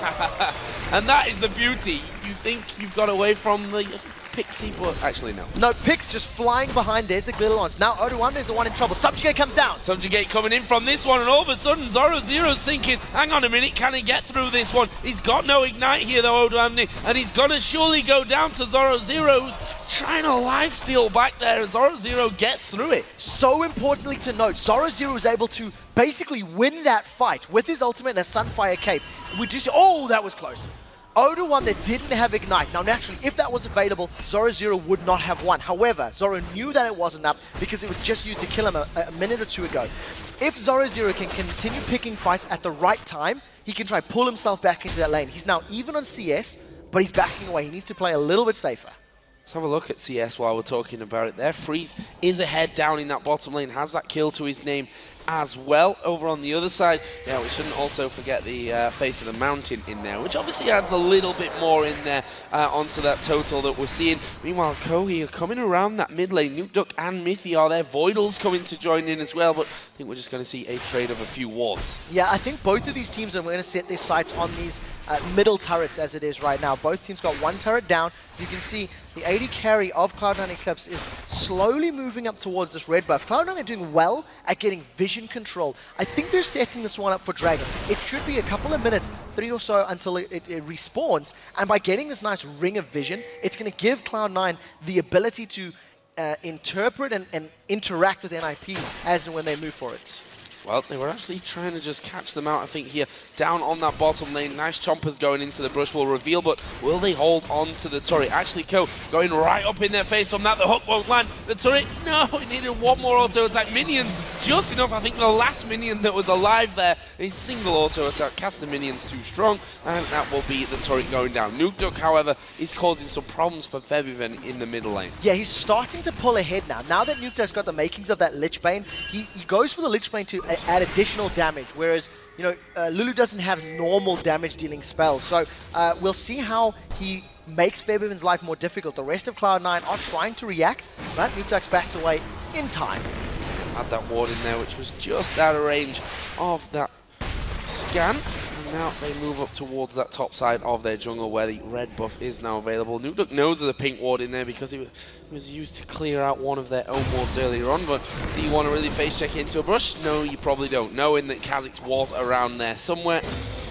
And that is the beauty. You think you've got away from the Pixie, but actually no. No, Pix just flying behind. There's the clear launch. Now Odo Amna is the one in trouble. Subjugate comes down. Subjugate coming in from this one, and all of a sudden Zorozero's thinking, hang on a minute, can he get through this one? He's got no Ignite here though, Odo Amna, and he's gonna surely go down to Zorozero, who's trying to lifesteal back there, and Zorozero gets through it. So importantly to note, Zorozero is able to basically win that fight with his ultimate and a Sunfire Cape. We do see, oh, that was close. Odo Amna didn't have Ignite. Now naturally, if that was available, Zorozero would not have won. However, Zoro knew that it wasn't up because it was just used to kill him a minute or two ago. If Zorozero can continue picking fights at the right time, he can try pull himself back into that lane. He's now even on CS, but he's backing away. He needs to play a little bit safer. Let's have a look at CS while we're talking about it there. Freeze is ahead down in that bottom lane, has that kill to his name as well. Over on the other side, yeah, we shouldn't also forget the face of the mountain in there, which obviously adds a little bit more in there onto that total that we're seeing. Meanwhile, Kohi are coming around that mid lane. Nukeduck and Mithy are there. Voidle's coming to join in as well, but I think we're just going to see a trade of a few wards. Yeah, I think both of these teams are going to set their sights on these middle turrets as it is right now. Both teams got one turret down. You can see the AD carry of Cloud9 Eclipse is slowly moving up towards this red buff. Cloud9 are doing well at getting vision control. I think they're setting this one up for Dragon. It should be a couple of minutes, 3 or so, until it respawns. And by getting this nice ring of vision, it's going to give Cloud9 the ability to interpret and interact with NIP as and when they move for it. Well, they were actually trying to just catch them out, I think, here. Down on that bottom lane. Nice chompers going into the brush will reveal, but will they hold on to the turret? Actually, Ko going right up in their face from that. The hook won't land. The turret, no, he needed one more auto attack. Minions, just enough. I think the last minion that was alive there, a single auto attack. Cast the minions too strong, and that will be the turret going down. Nukeduck, however, is causing some problems for Febiven in the middle lane. Yeah, he's starting to pull ahead now. Now that Nukeduck's got the makings of that Lich Bane, he goes for the Lich Bane to add additional damage, whereas, you know, Lulu doesn't have normal damage dealing spells. So we'll see how he makes Febiven's life more difficult. The rest of Cloud9 are trying to react, but Nukeduck's backed away in time. Had that ward in there, which was just out of range of that scan. And now they move up towards that top side of their jungle where the red buff is now available. Nukeduck knows of the pink ward in there because he was used to clear out one of their own wards earlier on. But do you want to really face check into a brush? No, you probably don't. Knowing that Kha'Zix was around there somewhere.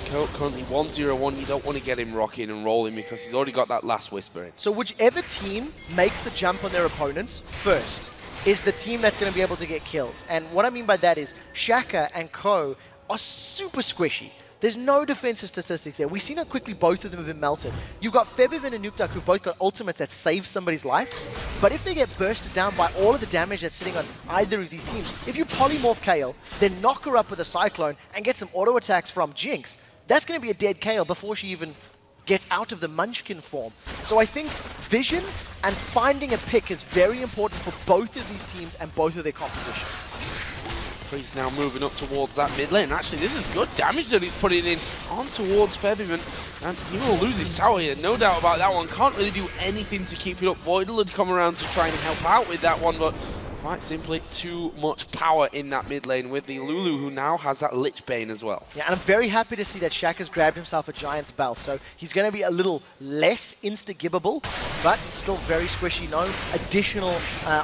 Currently 1-0-1, you don't want to get him rocking and rolling because he's already got that last whisper in. So whichever team makes the jump on their opponents first is the team that's going to be able to get kills. And what I mean by that is Shaka and Ko are super squishy. There's no defensive statistics there. We've seen how quickly both of them have been melted. You've got Febiven and Nukeduck who've both got ultimates that save somebody's life. But if they get bursted down by all of the damage that's sitting on either of these teams, if you polymorph Kayle, then knock her up with a Cyclone and get some auto attacks from Jinx, that's going to be a dead Kayle before she even gets out of the Munchkin form. So I think vision and finding a pick is very important for both of these teams and both of their compositions. He's now moving up towards that mid lane. Actually, this is good damage that he's putting in on towards Febiven. And he will lose his tower here, no doubt about that one. Can't really do anything to keep it up. Voidle had come around to try and help out with that one, but Quite simply, too much power in that mid lane with the Lulu, who now has that Lich Bane as well. Yeah, and I'm very happy to see that Shaq has grabbed himself a Giant's Belt, so he's going to be a little less insta-gibbable, but still very squishy. No additional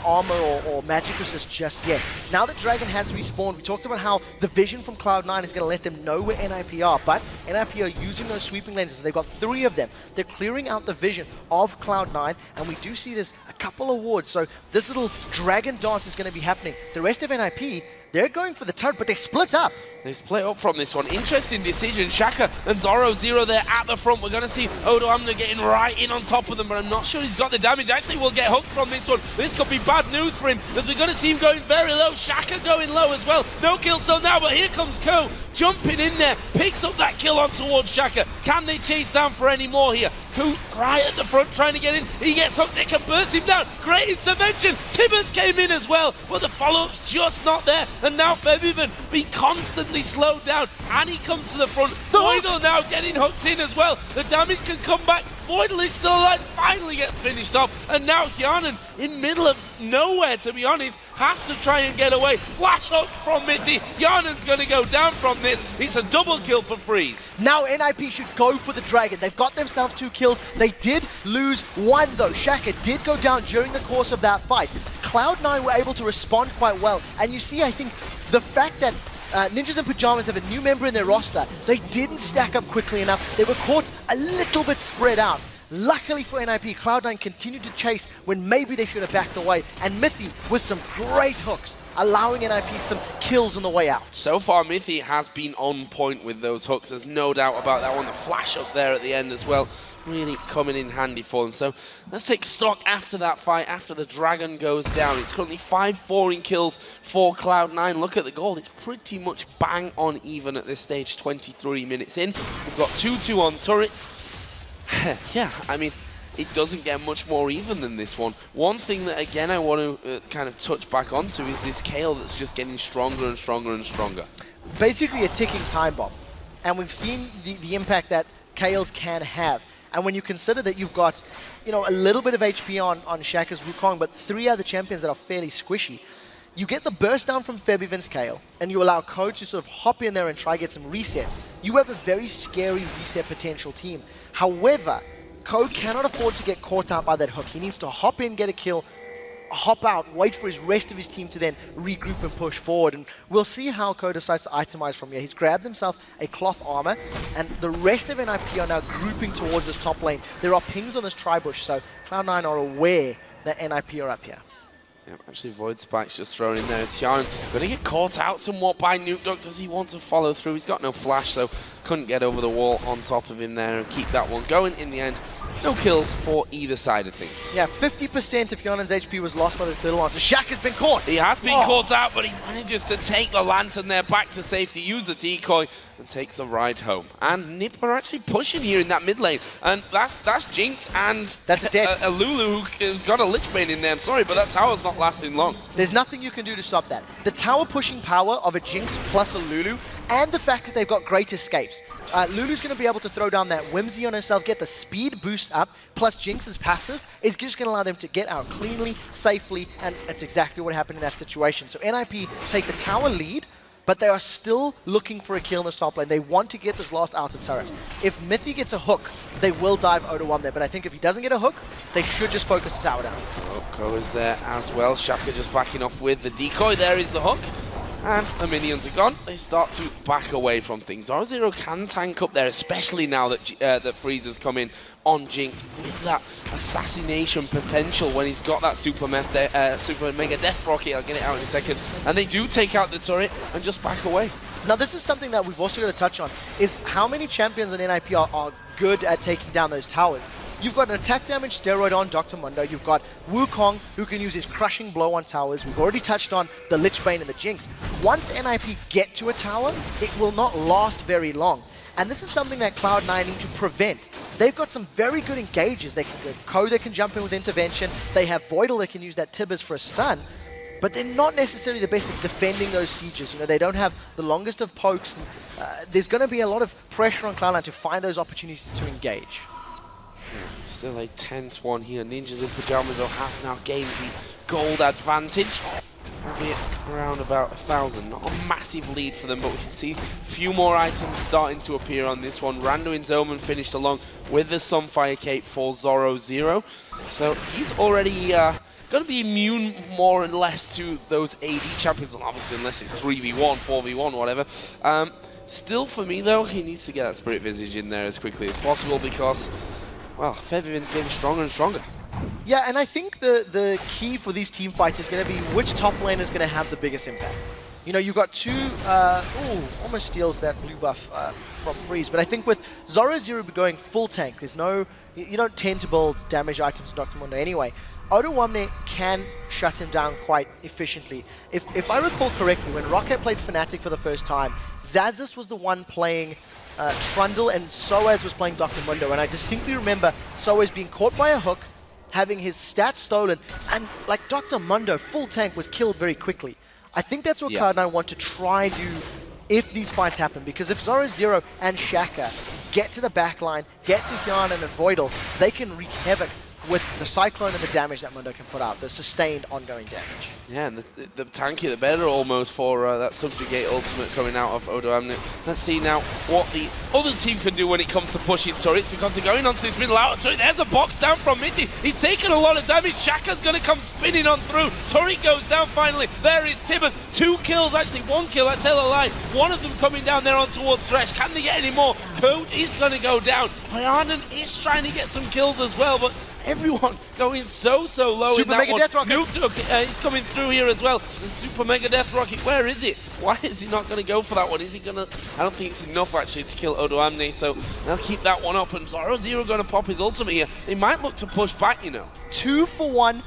armor or magic resist just yet. Now that Dragon has respawned, we talked about how the vision from Cloud9 is going to let them know where NIP are, but NIP are using those sweeping lenses. They've got 3 of them. They're clearing out the vision of Cloud9, and we do see there's a couple of wards, so this little Dragon dance is going to be happening. The rest of NIP, they're going for the turret, but they split up. They split up from this one. Interesting decision. Shaka and Zorozero there at the front. We're going to see Odo Amna getting right in on top of them, but I'm not sure he's got the damage. Actually, we'll get hooked from this one. This could be bad news for him, as we're going to see him going very low. Shaka going low as well. No kill so now, but here comes Ko jumping in there. Picks up that kill on towards Shaka. Can they chase down for any more here? Ko right at the front trying to get in. He gets hooked. They can burst him down. Great intervention. Tibbers came in as well, but the follow-up's just not there. And now Febiven being constantly slowed down, and he comes to the front. Voidle now getting hooked in as well. The damage can come back. Voidle is still alive, finally gets finished off, and now Hjarnan, in middle of nowhere to be honest, has to try and get away. Flash hook from Mithy. Hjarnan's going to go down from this. It's a double kill for Freeze. Now NIP should go for the Dragon. They've got themselves 2 kills. They did lose 1 though. Shaka did go down during the course of that fight. Cloud9 were able to respond quite well, and you see, I think, the fact that Ninjas in Pyjamas have a new member in their roster, they didn't stack up quickly enough. They were caught a little bit spread out. Luckily for NIP, Cloud9 continued to chase when maybe they should have backed away, and Mithy with some great hooks, allowing NIP some kills on the way out. So far, Mithy has been on point with those hooks. There's no doubt about that one. The flash up there at the end as well, really coming in handy for them. So let's take stock after that fight, after the Dragon goes down. It's currently 5-4 in kills for Cloud9. Look at the goal. It's pretty much bang on even at this stage, 23 minutes in. We've got 2-2 on turrets. Yeah, I mean, it doesn't get much more even than this one. One thing that, again, I want to kind of touch back onto is this Kayle that's just getting stronger and stronger and stronger. Basically a ticking time bomb. And we've seen the impact that Kayles can have. And when you consider that you've got, you know, a little bit of HP on Shaka's Wukong, but 3 other champions that are fairly squishy, you get the burst down from Febiven's Kayle, and you allow Code to sort of hop in there and try get some resets. You have a very scary reset potential team. However, Code cannot afford to get caught out by that hook. He needs to hop in, get a kill, hop out, wait for his rest of his team to then regroup and push forward. And we'll see how Code decides to itemize from here. He's grabbed himself a cloth armor, and the rest of NIP are now grouping towards this top lane. There are pings on this tri-bush, so Cloud9 are aware that NIP are up here. Yeah, actually, Void Spike's just thrown in there. It's Hjarnan going to get caught out somewhat by Nukeduck. Does he want to follow through? He's got no flash, so couldn't get over the wall on top of him there and keep that one going. In the end, no kills for either side of things. Yeah, 50% of Hjarnan's HP was lost by the little one. So Shaq has been caught. He has been caught out, but he manages to take the lantern there back to safety, use the decoy, and takes the ride home. And Nip are actually pushing here in that mid lane. And that's Jinx and that's a Lulu who's got a Lich Bane in there. I'm sorry, but that tower's not lasting long. There's nothing you can do to stop that. The tower pushing power of a Jinx plus a Lulu, and the fact that they've got great escapes. Lulu's going to be able to throw down that Whimsy on herself, get the speed boost up, plus Jinx's passive is just going to allow them to get out cleanly, safely, and that's exactly what happened in that situation. So NIP take the tower lead, but they are still looking for a kill in the top lane. They want to get this last outer turret. If Mithy gets a hook, they will dive Odo-1 there, but I think if he doesn't get a hook, they should just focus the tower down. Ko is there as well. Shaka just backing off with the decoy. There is the hook. And the minions are gone. They start to back away from things. Zorozero can tank up there, especially now that that Freeze has come in on Jinx with that assassination potential when he's got that super mega death rocket. I'll get it out in a second. And they do take out the turret and just back away. Now this is something that we've also got to touch on, is how many champions in NIP are good at taking down those towers. You've got an attack damage steroid on Dr. Mundo. You've got Wukong, who can use his crushing blow on towers. We've already touched on the Lich Bane and the Jinx. Once NIP get to a tower, it will not last very long. And this is something that Cloud9 need to prevent. They've got some very good engages. They can Ko that can jump in with intervention. They have Voidle that can use that Tibbers for a stun. But they're not necessarily the best at defending those sieges. You know, they don't have the longest of pokes. There's going to be a lot of pressure on Cloud9 to find those opportunities to engage. Still a tense one here. Ninjas in Pyjamas have now gained the gold advantage. albeit around about 1,000. Not a massive lead for them, but we can see a few more items starting to appear on this one. Randuin's Omen finished along with the Sunfire Cape for Zorozero. So he's already going to be immune more or less to those AD champions, and obviously unless it's 3v1, 4v1, whatever. Still, for me, though, he needs to get that Spirit Visage in there as quickly as possible because, well, Febiven's getting stronger and stronger. Yeah, and I think the key for these team fights is going to be which top lane is going to have the biggest impact. You know, you've got two, almost steals that blue buff from Freeze, but I think with Zorozero going full tank, there's no, you don't tend to build damage items in Dr. Mundo anyway. Odoamne can shut him down quite efficiently. If I recall correctly, when Rocket played Fnatic for the first time, Zazis was the one playing Trundle and Soaz was playing Dr. Mundo, and I distinctly remember Soaz being caught by a hook, having his stats stolen, and like Dr. Mundo, full tank, was killed very quickly. I think that's what Cloud9 want to try do if these fights happen, because if Zorozero and Shaka get to the backline, get to Hyanan and Voidle, they can wreak havoc with the Cyclone and the damage that Mundo can put out, the sustained ongoing damage. Yeah, and the tankier the better almost for that Subjugate ultimate coming out of Odoamne. Let's see now what the other team can do when it comes to pushing turrets, because they're going onto this middle outer turret. There's a box down from Mithy. He's taken a lot of damage. Shaka's going to come spinning on through. Turret goes down finally. There is Tibbers. 2 kills, actually 1 kill, I tell a lie. One of them coming down there on towards Thresh. Can they get any more? Code is going to go down. Hyanan is trying to get some kills as well, but everyone going so low Super in that Mega one. Death Rocket. Nuke is coming through here as well. The Super Mega Death Rocket, where is it? Why is he not going to go for that one? Is he going to... I don't think it's enough actually to kill Odoamne, so they'll keep that one up. And Zorozero going to pop his ultimate here. They might look to push back, you know. 2 for 1,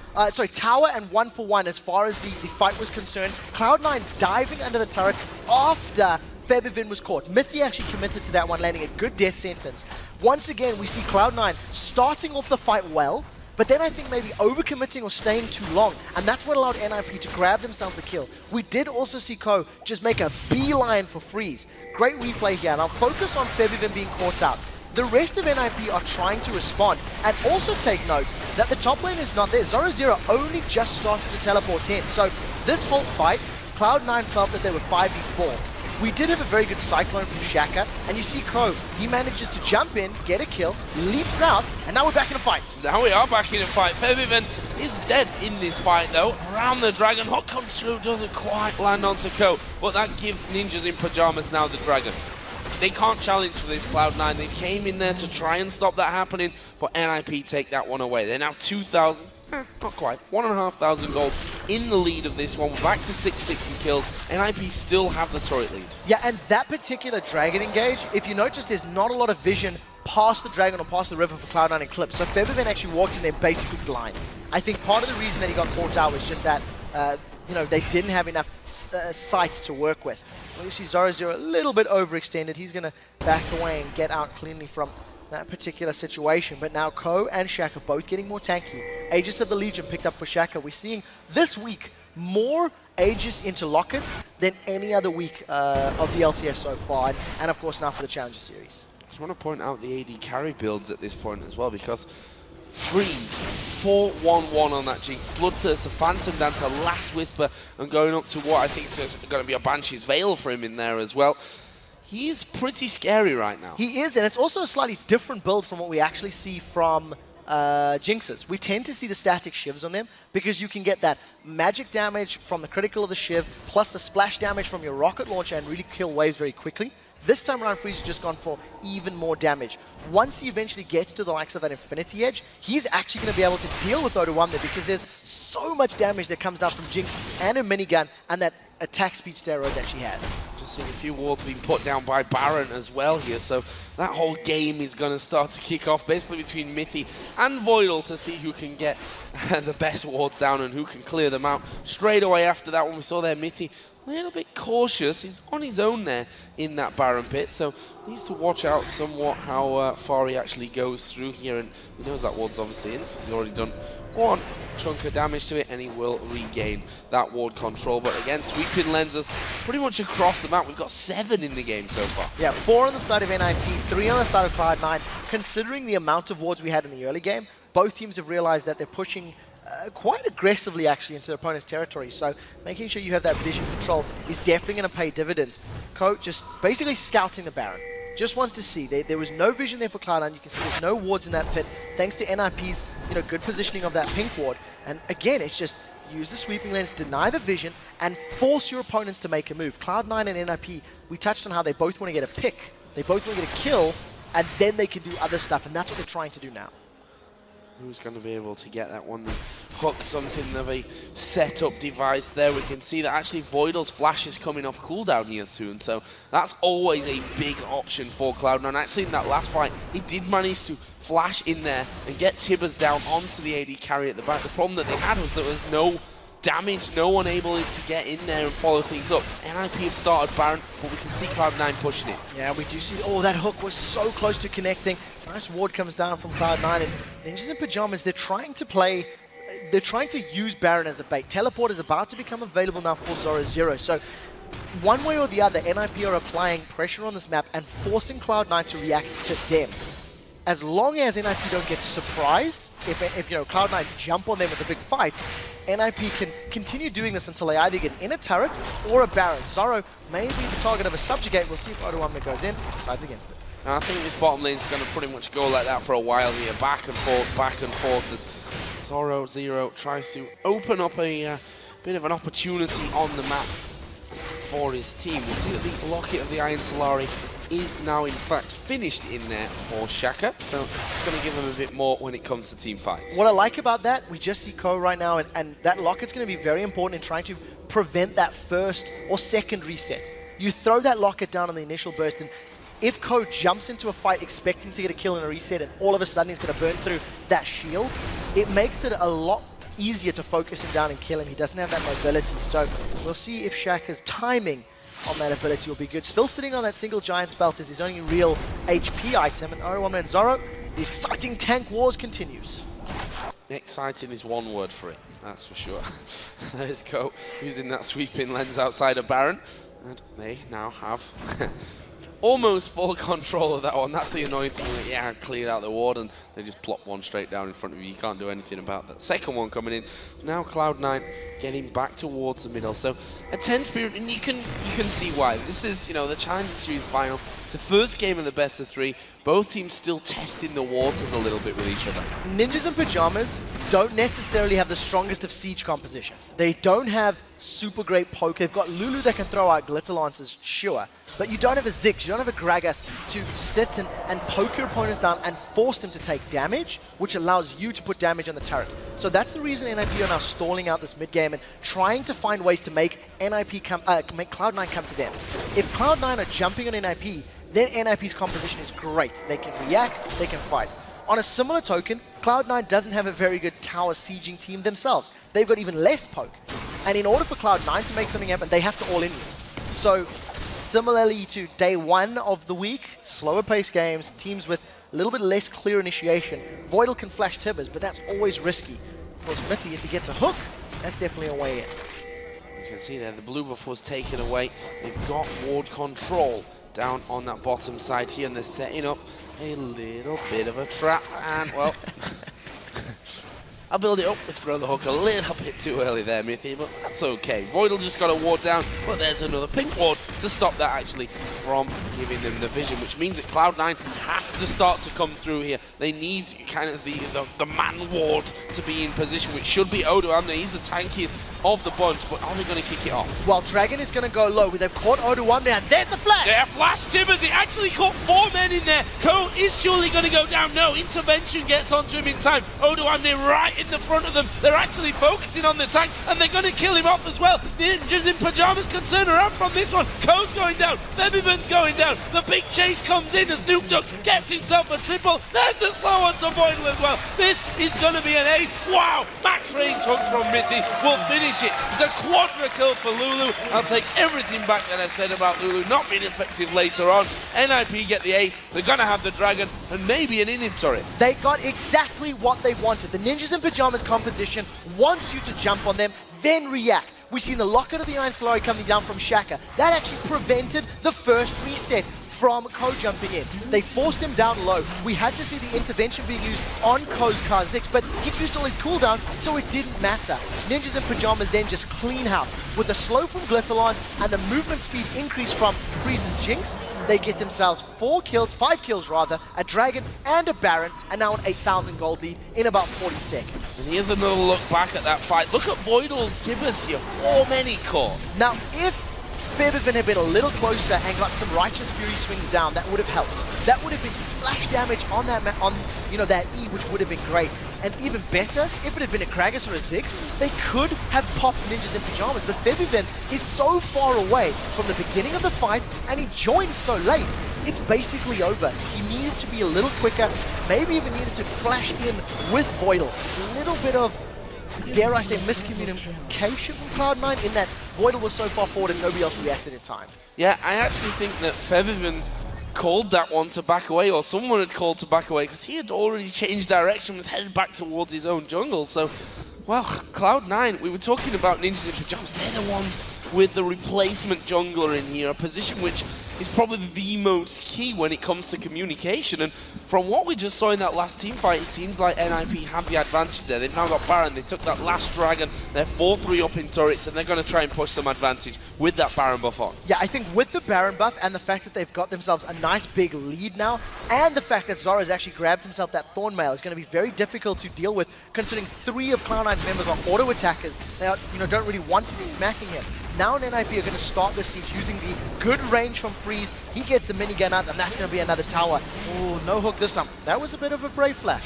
tower and 1 for 1 as far as the fight was concerned. Cloud9 diving under the turret after Febiven was caught. Mithy actually committed to that one, landing a good death sentence. Once again, we see Cloud9 starting off the fight well, but then I think maybe overcommitting or staying too long, and that's what allowed NIP to grab themselves a kill. We did also see Ko just make a beeline for Freeze. Great replay here, and I'll focus on Febiven being caught out. The rest of NIP are trying to respond, and also take note that the top lane is not there. Zorozero only just started to teleport in, so this whole fight, Cloud9 felt that they were 5v4. We did have a very good Cyclone from Shaka, and you see Ko, he manages to jump in, get a kill, leaps out, and now we're back in a fight. Now we are back in a fight. Febiven is dead in this fight though. Around the dragon, hook comes through, doesn't quite land onto Ko, but that gives Ninjas in Pyjamas now the dragon. They can't challenge for this Cloud9. They came in there to try and stop that happening, but NIP take that one away. They're now 2,000. Not quite. 1,500 gold in the lead of this one. We're back to 660 kills. NIP still have the turret lead. Yeah, and that particular dragon engage, if you notice, there's not a lot of vision past the dragon or past the river for Cloud9 Eclipse. So Febiven actually walked in there basically blind. I think part of the reason that he got caught out was just that, they didn't have enough sight to work with. You see Zorozero a little bit overextended. He's going to back away and get out cleanly from that particular situation. But now Ko and Shaka both getting more tanky. Aegis of the Legion picked up for Shaka. We're seeing this week more Aegis into Lockets than any other week of the LCS so far. And of course now for the Challenger Series. I just want to point out the AD carry builds at this point as well, because Freeze, 4-1-1 on that Jinx. Bloodthirst, a Phantom Dancer, Last Whisper, and going up to what I think is going to be a Banshee's Veil for him in there as well. He is pretty scary right now. He is, and it's also a slightly different build from what we actually see from Jinxes. We tend to see the static shivs on them because you can get that magic damage from the critical of the shiv, plus the splash damage from your rocket launcher and really kill waves very quickly. This time around, Freeze has just gone for even more damage. Once he eventually gets to the likes of that Infinity Edge, he's actually going to be able to deal with Odoamne because there's so much damage that comes down from Jinx and a minigun and that attack speed steroid that she has. Just seeing a few wards being put down by Baron as well here, so that whole game is going to start to kick off basically between Mithy and Voidle to see who can get the best wards down and who can clear them out. Straight away after that one, we saw there Mithy a little bit cautious. He's on his own there in that Baron pit, so needs to watch out somewhat how far he actually goes through here, and he knows that ward's obviously in because he's already done one chunk of damage to it, and he will regain that ward control. But again, sweeping lenses pretty much across the map. We've got 7 in the game so far. Yeah, 4 on the side of NIP, 3 on the side of Cloud9. Considering the amount of wards we had in the early game, both teams have realized that they're pushing quite aggressively actually into opponent's territory. So making sure you have that vision control is definitely going to pay dividends. Ko just basically scouting the Baron. Just wants to see. There was no vision there for Cloud9. You can see there's no wards in that pit, thanks to NIP's good positioning of that pink ward. And again, it's just use the sweeping lens, deny the vision, and force your opponents to make a move. Cloud9 and NIP, we touched on how they both want to get a pick. They both want to get a kill, and then they can do other stuff, and that's what they're trying to do now. Who's going to be able to get that one? The hook, something of a setup device there. We can see that actually Voidle's flash is coming off cooldown here soon, so that's always a big option for Cloud9. Actually, in that last fight, he did manage to flash in there and get Tibbers down onto the AD carry at the back. The problem that they had was there was no damage, no one able to get in there and follow things up. NIP have started Baron, but we can see Cloud9 pushing it. Yeah, we do see, oh, that hook was so close to connecting. Nice ward comes down from Cloud9, and Ninjas in Pyjamas, they're trying to use Baron as a bait. Teleport is about to become available now for Zorozero, so one way or the other, NIP are applying pressure on this map and forcing Cloud9 to react to them. As long as NIP don't get surprised, if Cloud9 jump on them with a big fight, NIP can continue doing this until they either get in a turret or a Baron. Zoro may be the target of a subjugate. We'll see if Odoamne goes in, decides against it. And I think this bottom lane is going to pretty much go like that for a while here. Back and forth as Zorozero tries to open up a bit of an opportunity on the map for his team. We see that the Locket of the Iron Solari is now in fact finished in there for Shaka, so it's going to give him a bit more when it comes to team fights. What I like about that, we just see Ko right now, and that Locket's going to be very important in trying to prevent that first or second reset. You throw that Locket down on the initial burst, and if Ko jumps into a fight expecting to get a kill in a reset and all of a sudden he's going to burn through that shield, it makes it a lot easier to focus him down and kill him. He doesn't have that mobility, so we'll see if Shaka's timing on that ability will be good. Still sitting on that single Giant's Belt is his only real HP item, and Odoamne and Zoro, the exciting tank wars continues. Exciting is one word for it, that's for sure. There's Ko using that sweeping lens outside of Baron, and they now have almost full control of that one. That's the annoying thing. Yeah, cleared out the ward and they just plop one straight down in front of you. You can't do anything about that. Second one coming in. Now Cloud9 getting back towards the middle. So a tense period, and you can see why. This is, the Challenger Series final. It's the first game of the best of three. Both teams still testing the waters a little bit with each other. Ninjas in Pyjamas don't necessarily have the strongest of siege compositions. They don't have super great poke. They've got Lulu that can throw out glitter lances, sure. But you don't have a Ziggs, you don't have a Gragas to sit and poke your opponents down and force them to take damage, which allows you to put damage on the turret. So that's the reason NIP are now stalling out this mid-game and trying to find ways to make make Cloud9 come to them. If Cloud9 are jumping on NIP, then NIP's composition is great. They can react, they can fight. On a similar token, Cloud9 doesn't have a very good tower sieging team themselves. They've got even less poke. And in order for Cloud9 to make something happen, they have to all in you. So similarly to day one of the week, slower paced games, teams with a little bit less clear initiation. Voidle can flash Tibbers, but that's always risky. Of course, Mithy, if he gets a hook, that's definitely a way in. You can see there, the blue buff was taken away. They've got ward control down on that bottom side here, and they're setting up a little bit of a trap. And, well, I'll build it up with throw the hook a little bit too early there, Mithy, but that's okay. Voidle just got a ward down, but there's another pink ward to stop that actually from giving them the vision, which means that Cloud9 have to start to come through here. They need kind of the man ward to be in position, which should be Odoamne. He's the tankiest of the bunch, but are they going to kick it off? Well, Dragon is going to go low. They've caught Odoamne, and there's the flash! Yeah, flash Tibbers. He actually caught 4 men in there. Ko is surely going to go down. No, intervention gets onto him in time. Odoamne right in the front of them. They're actually focusing on the tank, and they're going to kill him off as well. The Ninjas in Pyjamas can turn around from this one. Ko's going down. Febiven's going down. The big chase comes in as Nuke Duck gets himself a triple. There's the slow on to Voidle as well. This is going to be an ace. Wow! Max range hook from Mithy will finish it. It's a quadra kill for Lulu. I'll take everything back that I've said about Lulu not being effective later on. NIP get the ace. They're going to have the dragon and maybe an in-him turret. They got exactly what they wanted. The Ninjas in Pyjamas composition wants you to jump on them, then react. We've seen the Locket of the Iron Solari coming down from Shaka. That actually prevented the first reset from Ko jumping in. They forced him down low. We had to see the intervention being used on Ko's Kha'Zix, but he used all his cooldowns, so it didn't matter. Ninjas in Pyjamas then just clean house. With the slow from Glitterlance and the movement speed increase from Freeze's Jinx, they get themselves 5 kills rather, a Dragon and a Baron, and now an 8,000 gold lead in about 40 seconds. And here's another look back at that fight. Look at Voidle's Tibbers here, 4 many core. Now, if Febiven had been a little closer and got some Righteous Fury swings down, that would have helped. That would have been splash damage on that that E, which would have been great. And even better, if it had been a Kragus or a Ziggs, they could have popped Ninjas in Pyjamas. But Febiven is so far away from the beginning of the fight, and he joined so late. It's basically over. He needed to be a little quicker, maybe even needed to flash in with Voidle. A little bit of, dare I say, miscommunication from Cloud9 in that Voidle was so far forward and nobody else reacted in time. Yeah, I actually think that Febiven called that one to back away, or someone had called to back away, because he had already changed direction, was headed back towards his own jungle. So, well, Cloud9, we were talking about Ninjas in Pyjamas, they're the ones with the replacement jungler in here, a position which is probably the most key when it comes to communication. And from what we just saw in that last team fight, it seems like NIP have the advantage there. They've now got Baron, they took that last Dragon, they're 4-3 up in turrets, and they're going to try and push some advantage with that Baron buff on. Yeah, I think with the Baron buff and the fact that they've got themselves a nice big lead now, and the fact that Zoro's actually grabbed himself that Thornmail is going to be very difficult to deal with, considering 3 of Cloud9's members are auto attackers. They are, don't really want to be smacking him. Now NIP are going to start the siege using the good range from Freeze. He gets the minigun out, and that's going to be another tower. Oh, no hook this time. That was a bit of a brave flash.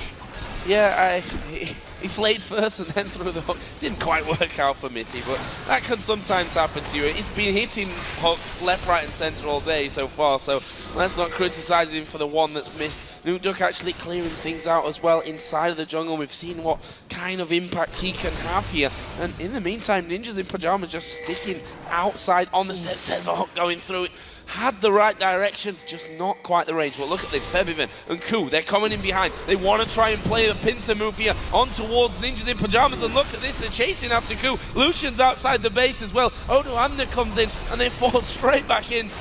Yeah, he flayed first and then threw the hook. Didn't quite work out for Mithy, but that can sometimes happen to you. He's been hitting hooks left, right, and center all day so far, so let's not criticize him for the one that's missed. Nukeduck actually clearing things out as well inside of the jungle. We've seen what kind of impact he can have here. And in the meantime, Ninjas in Pyjamas just sticking outside on the Sepsezor hook going through it. Had the right direction, just not quite the range. Well, look at this, Febiven and Ku, they're coming in behind. They want to try and play the pincer move here on towards Ninjas in Pyjamas, and look at this, they're chasing after Ku. Lucian's outside the base as well. Odoamne comes in, and they fall straight back in.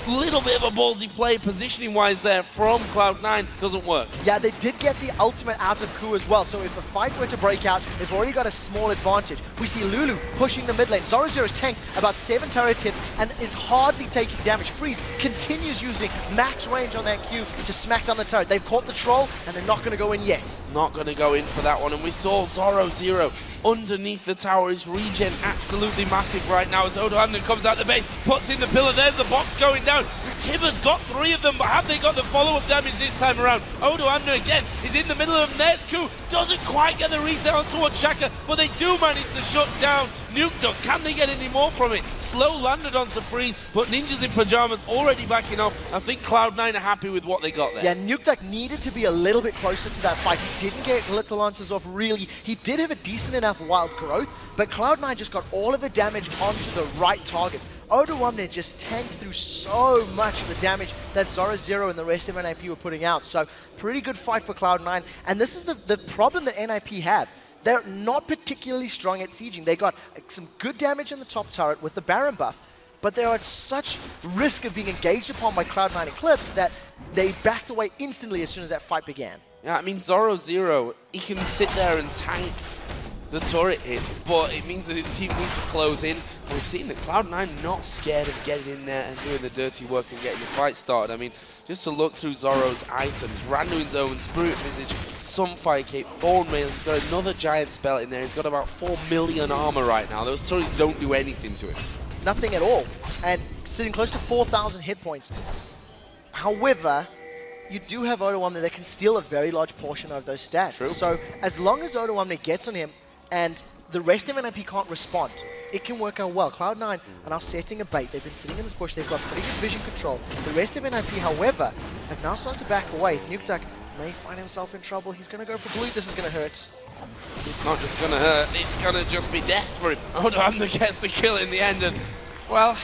Little bit of a ballsy play positioning-wise there from Cloud9, doesn't work. Yeah, they did get the ultimate out of Ku as well, so if a fight were to break out, they've already got a small advantage. We see Lulu pushing the mid lane. Zorozero's tanked about 7 turret hits and is hardly taking damage. Freeze continues using max range on that Q to smack down the turret. They've caught the troll, and they're not going to go in yet. Not going to go in for that one, and we saw Zorozero underneath the tower. His regen absolutely massive right now as Odoamne comes out the base, puts in the pillar. There's the box going down. Tibber's got 3 of them, but have they got the follow-up damage this time around? Odoamne again is in the middle of them. There's Ku, doesn't quite get the reset on towards Shaka, but they do manage to shut down Nukeduck. Can they get any more from it? Slow landed onto Freeze, but Ninjas in Pyjamas already backing off. I think Cloud9 are happy with what they got there. Yeah, Nukeduck needed to be a little bit closer to that fight. He didn't get little lances off really. He did have a decent enough wild growth, but Cloud9 just got all of the damage onto the right targets. Odoamne just tanked through so much of the damage that Zorozero and the rest of NIP were putting out. So, pretty good fight for Cloud9. And this is the problem that NIP have. They're not particularly strong at sieging. They got some good damage in the top turret with the Baron buff, but they're at such risk of being engaged upon by Cloud9 Eclipse that they backed away instantly as soon as that fight began. Yeah, I mean, Zorozero, he can sit there and tank the turret hit, but it means that his team needs to close in. And we've seen that Cloud9 not scared of getting in there and doing the dirty work and getting the fight started. I mean, just to look through Zoro's items, Randuin's Own, Spirit Visage, Sunfire Cape, Thornmail, he's got another Giant's Belt in there. He's got about 4 million armor right now. Those turrets don't do anything to him. Nothing at all. And sitting close to 4,000 hit points. However, you do have Odoamne that can steal a very large portion of those stats. True. So as long as Odoamne gets on him and the rest of NIP can't respond, it can work out well. Cloud9 are now setting a bait. They've been sitting in this bush. They've got pretty good vision control. The rest of NIP, however, have now started to back away. Nukeduck may find himself in trouble. He's going to go for blue. This is going to hurt. It's not just going to hurt. It's going to just be death for him. Odoamne gets the kill in the end. And, well,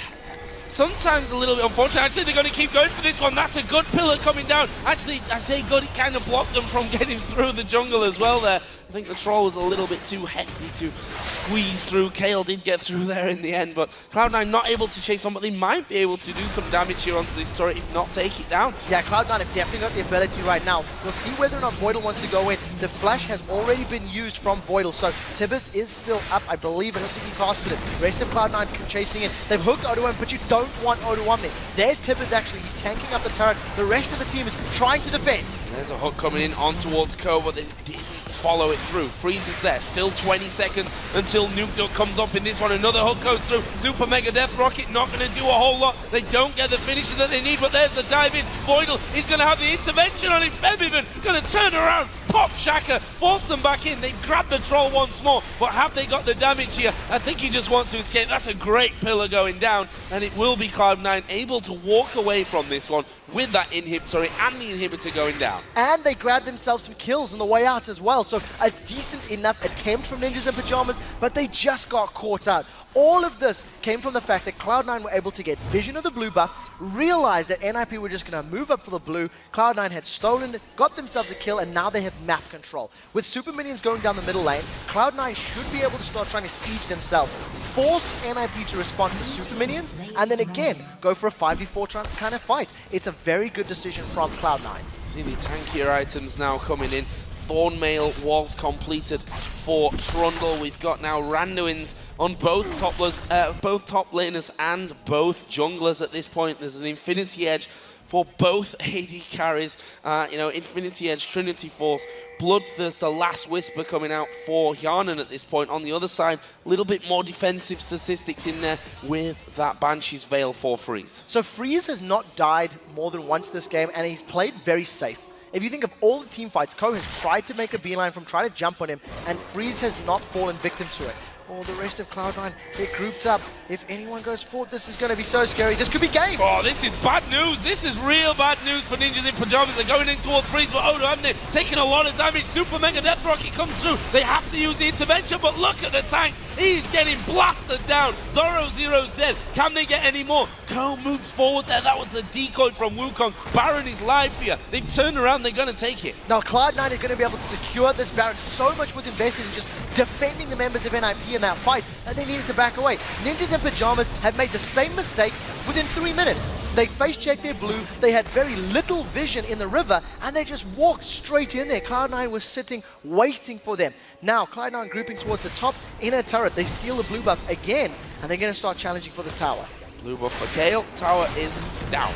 sometimes a little bit unfortunate. Actually, they're going to keep going for this one. That's a good pillar coming down. Actually, I say good. It kind of blocked them from getting through the jungle as well there. I think the troll was a little bit too hefty to squeeze through. Kale did get through there in the end, but Cloud9 not able to chase on, but they might be able to do some damage here onto this turret, if not take it down. Yeah, Cloud9 have definitely got the ability right now. We'll see whether or not Voidle wants to go in. The flash has already been used from Voidle, so Tibbus is still up, I believe. I don't think he casted it. Rest of Cloud9 chasing in. They've hooked Odoamne, but you don't want Odoamne. There's Tibbus actually. He's tanking up the turret. The rest of the team is trying to defend. There's a hook coming in on towards Ko, but they didn't follow it through. Freeze is there. Still 20 seconds until Nuke Duck comes up in this one. Another hook goes through. Super Mega Death Rocket not going to do a whole lot. They don't get the finisher that they need, but there's the dive in. Voidle is going to have the intervention on him. Febiven going to turn around, pop Shaka, force them back in. They grab the troll once more, but have they got the damage here? I think he just wants to escape. That's a great pillar going down, and it will be Cloud9 able to walk away from this one with that inhibitor and the inhibitor going down. And they grabbed themselves some kills on the way out as well. So a decent enough attempt from Ninjas in Pyjamas, but they just got caught out. All of this came from the fact that Cloud9 were able to get vision of the blue buff, realized that NIP were just going to move up for the blue. Cloud9 had stolen it, got themselves a kill, and now they have map control. With super minions going down the middle lane, Cloud9 should be able to start trying to siege themselves, force NIP to respond to super minions, and then again, go for a 5v4 kind of fight. It's a very good decision from Cloud9. See the tankier items now coming in. Thornmail was completed for Trundle. We've got now Randuins on both top laners and both junglers at this point. There's an Infinity Edge for both AD carries. Infinity Edge, Trinity Force, Bloodthirst, the Last Whisper coming out for Hjarnan at this point. On the other side, a little bit more defensive statistics in there with that Banshee's Veil for Freeze. So Freeze has not died more than once this game, and he's played very safe. If you think of all the team fights, Ko has tried to make a beeline from trying to jump on him, and Freeze has not fallen victim to it. All the rest of Cloud9, they're grouped up. If anyone goes forward, this is going to be so scary. This could be game. Oh, this is bad news. This is real bad news for Ninjas in Pyjamas. They're going in towards Freeze, but Odoamne taking a lot of damage. Super Mega Death Rocket comes through. They have to use the intervention, but look at the tank. He's getting blasted down. Zorozero's dead. Can they get any more? Ko moves forward there. That was the decoy from Wukong. Baron is live here. They've turned around. They're going to take it. Now, Cloud9 are going to be able to secure this Baron. So much was invested in just defending the members of NIP in that fight that they needed to back away. Ninjas in Pyjamas have made the same mistake within 3 minutes. They face-checked their blue, they had very little vision in the river, and they just walked straight in there. Cloud9 was sitting, waiting for them. Now, Cloud9 grouping towards the top inner turret. They steal the blue buff again, and they're going to start challenging for this tower. Blue buff for Gale. Tower is down.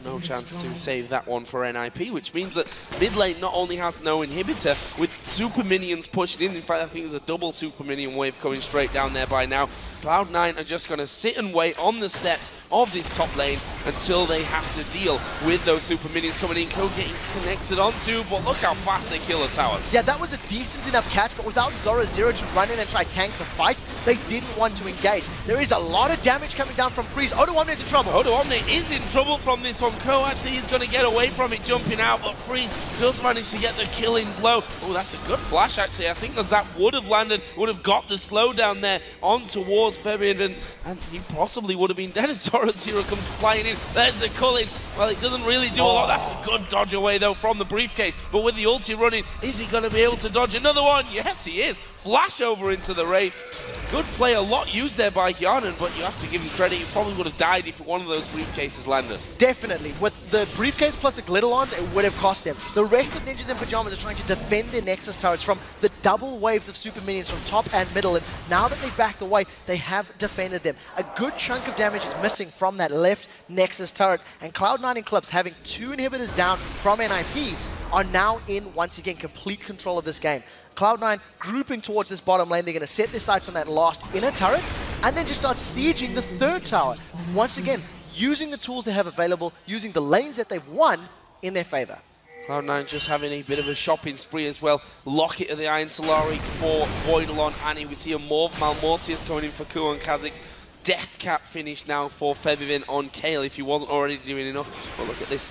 No chance to save that one for NIP, which means that mid lane not only has no inhibitor, with super minions pushed in fact I think there's a double super minion wave coming straight down there by now. Cloud9 are just going to sit and wait on the steps of this top lane until they have to deal with those super minions coming in. Ko getting connected onto, but look how fast they kill the towers. Yeah, that was a decent enough catch, but without Zorozero to run in and try tank the fight, they didn't want to engage. There is a lot of damage coming down from Freeze. Odoamne is in trouble. Odoamne is in trouble from this one. Ko actually is going to get away from it, jumping out, but Freeze does manage to get the killing blow. Oh, that's a good flash, actually. I think the Zap would have landed, would have got the slowdown there on towards Febiven, and he possibly would have been dead as Zorozero comes flying in. There's the culling. Well, it doesn't really do a lot. That's a good dodge away, though, from the briefcase. But with the ulti running, is he going to be able to dodge another one? Yes, he is. Flash over into the race. Good play, a lot used there by Hjarnan, but you have to give him credit. He probably would have died if one of those briefcases landed. Definitely. With the briefcase plus the Glitterlons, it would have cost them. The rest of Ninjas in Pyjamas are trying to defend their Nexus turrets from the double waves of super minions from top and middle, and now that they've backed away, they have defended them. A good chunk of damage is missing from that left Nexus turret, and Cloud9 and Eclipse, having 2 inhibitors down from NIP, are now in, once again, complete control of this game. Cloud9 grouping towards this bottom lane. They're going to set their sights on that last inner turret and then just start sieging the third tower. Once again, using the tools they have available, using the lanes that they've won in their favor. Cloud9 just having a bit of a shopping spree as well. Locket of the Iron Solari for Voidle on Annie. We see a Malmortius coming in for Ku on Kha'Zix. Death Cap finish now for Febiven on Kale if he wasn't already doing enough. But look at this.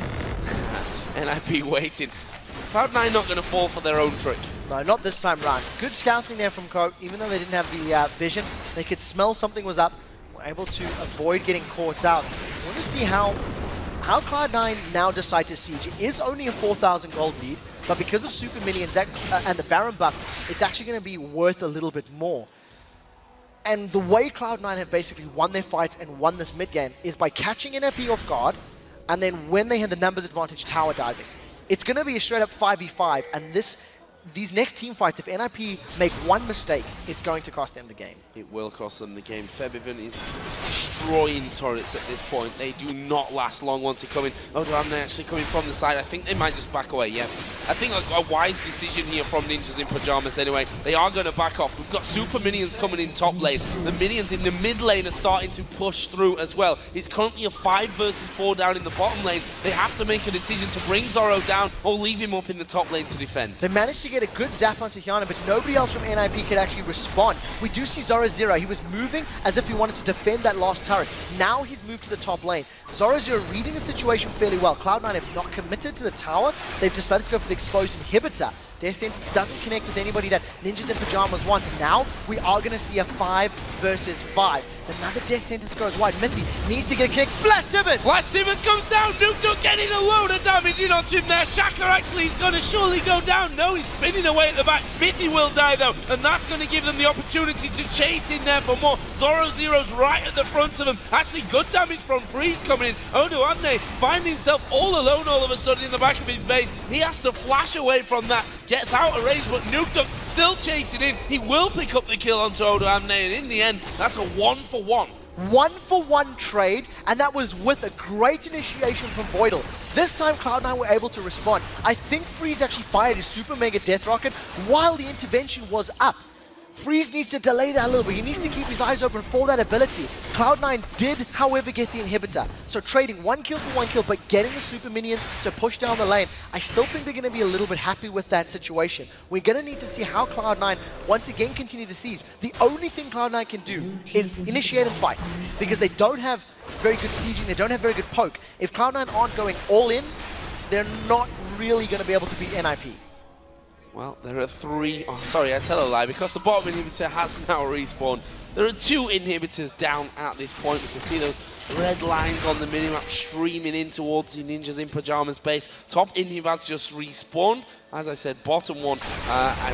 NIP waiting. Cloud9 not going to fall for their own trick. No, not this time round. Good scouting there from Ko. Even though they didn't have the vision, they could smell something was up. Were able to avoid getting caught out. I want to see how how Cloud9 now decide to siege. It is only a 4,000 gold lead, but because of Super Minions that, and the Baron buff, it's actually going to be worth a little bit more. And the way Cloud9 have basically won their fights and won this mid-game is by catching NIP off guard, and then when they had the numbers advantage, tower diving. It's going to be a straight-up 5v5, and these next team fights, if NIP make one mistake, it's going to cost them the game. It will cost them the game. Febiven is destroying turrets at this point. They do not last long once they come in. Oh, they're actually coming from the side. I think they might just back away, yeah. I think a wise decision here from Ninjas in Pyjamas anyway. They are going to back off. We've got super minions coming in top lane. The minions in the mid lane are starting to push through as well. It's currently a 5 versus 4 down in the bottom lane. They have to make a decision to bring Zoro down or leave him up in the top lane to defend. They managed to get a good zap onto Hyana, but nobody else from NIP could actually respond. We do see Zorozero. He was moving as if he wanted to defend that last turret. Now he's moved to the top lane. Zorozero reading the situation fairly well. Cloud9 have not committed to the tower. They've decided to go for the exposed inhibitor. Death Sentence doesn't connect with anybody that Ninjas in Pyjamas want. Now we are going to see a 5 versus 5. Another Death Sentence goes wide. Mithy needs to get a connect. Flash Tibbets! Flash Tibbets comes down. Nuke getting a load of damage in onto him there. Shaka actually is going to surely go down. No, he's spinning away at the back. Mithy will die though, and that's going to give them the opportunity to chase in there for more. Zorozero's right at the front of them. Actually, good damage from Freeze coming in. Odoamne finding himself all alone all of a sudden in the back of his base. He has to flash away from that. Gets out of range, but Nuke still chasing in. He will pick up the kill onto Odoamne, and in the end, that's a 1-for-1. 1-for-1 trade, and that was with a great initiation from Voidle. This time Cloud9 were able to respond. I think Freeze actually fired his Super Mega Death Rocket while the intervention was up. Freeze needs to delay that a little bit. He needs to keep his eyes open for that ability. Cloud9 did, however, get the inhibitor. So trading 1 kill for 1 kill, but getting the super minions to push down the lane, I still think they're going to be a little bit happy with that situation. We're going to need to see how Cloud9 once again continue to siege. The only thing Cloud9 can do is initiate and fight, because they don't have very good sieging, they don't have very good poke. If Cloud9 aren't going all in, they're not really going to be able to beat NIP. Well, there are 3... Oh, sorry, I tell a lie, because the bottom inhibitor has now respawned. There are 2 inhibitors down at this point. We can see those red lines on the minimap streaming in towards the Ninjas in Pyjamas base. Top inhib has just respawned. As I said, bottom one, I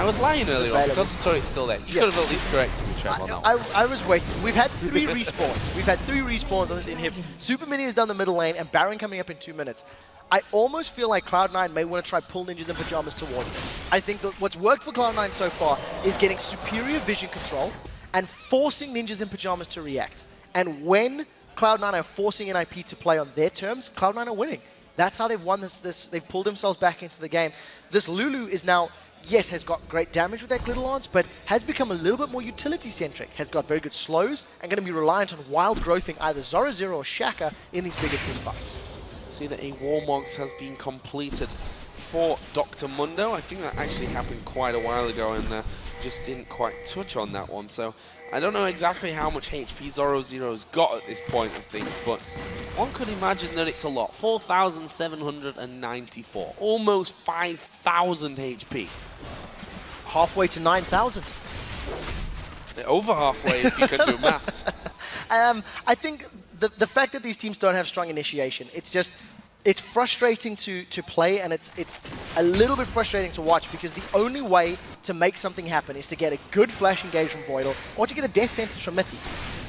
was lying earlier on, because the turret's still there. You could have at least corrected me, Trev, on that one. I was waiting. We've had 3 respawns. We've had 3 respawns on this inhibs. Super Mini is down the middle lane, and Baron coming up in 2 minutes. I almost feel like Cloud9 may want to try pull Ninjas in Pyjamas towards them. I think that what's worked for Cloud9 so far is getting superior vision control and forcing Ninjas in Pyjamas to react. And when Cloud9 are forcing NIP to play on their terms, Cloud9 are winning. That's how they've won this. They've pulled themselves back into the game. This Lulu is now, yes, has got great damage with that glitter lance, but has become a little bit more utility-centric. Has got very good slows and going to be reliant on wild growthing either Zorozero or Shaka in these bigger team fights. See that a Warmogs has been completed for Dr. Mundo. I think that actually happened quite a while ago and just didn't quite touch on that one. So I don't know exactly how much HP Zorozero's got at this point of things, but one could imagine that it's a lot. 4,794, almost 5,000 HP. Halfway to 9,000. Over halfway if you can do maths. I think the fact that these teams don't have strong initiation, it's frustrating to play, and it's a little bit frustrating to watch, because the only way to make something happen is to get a good flash engage from Voidle or to get a death sentence from Mithy.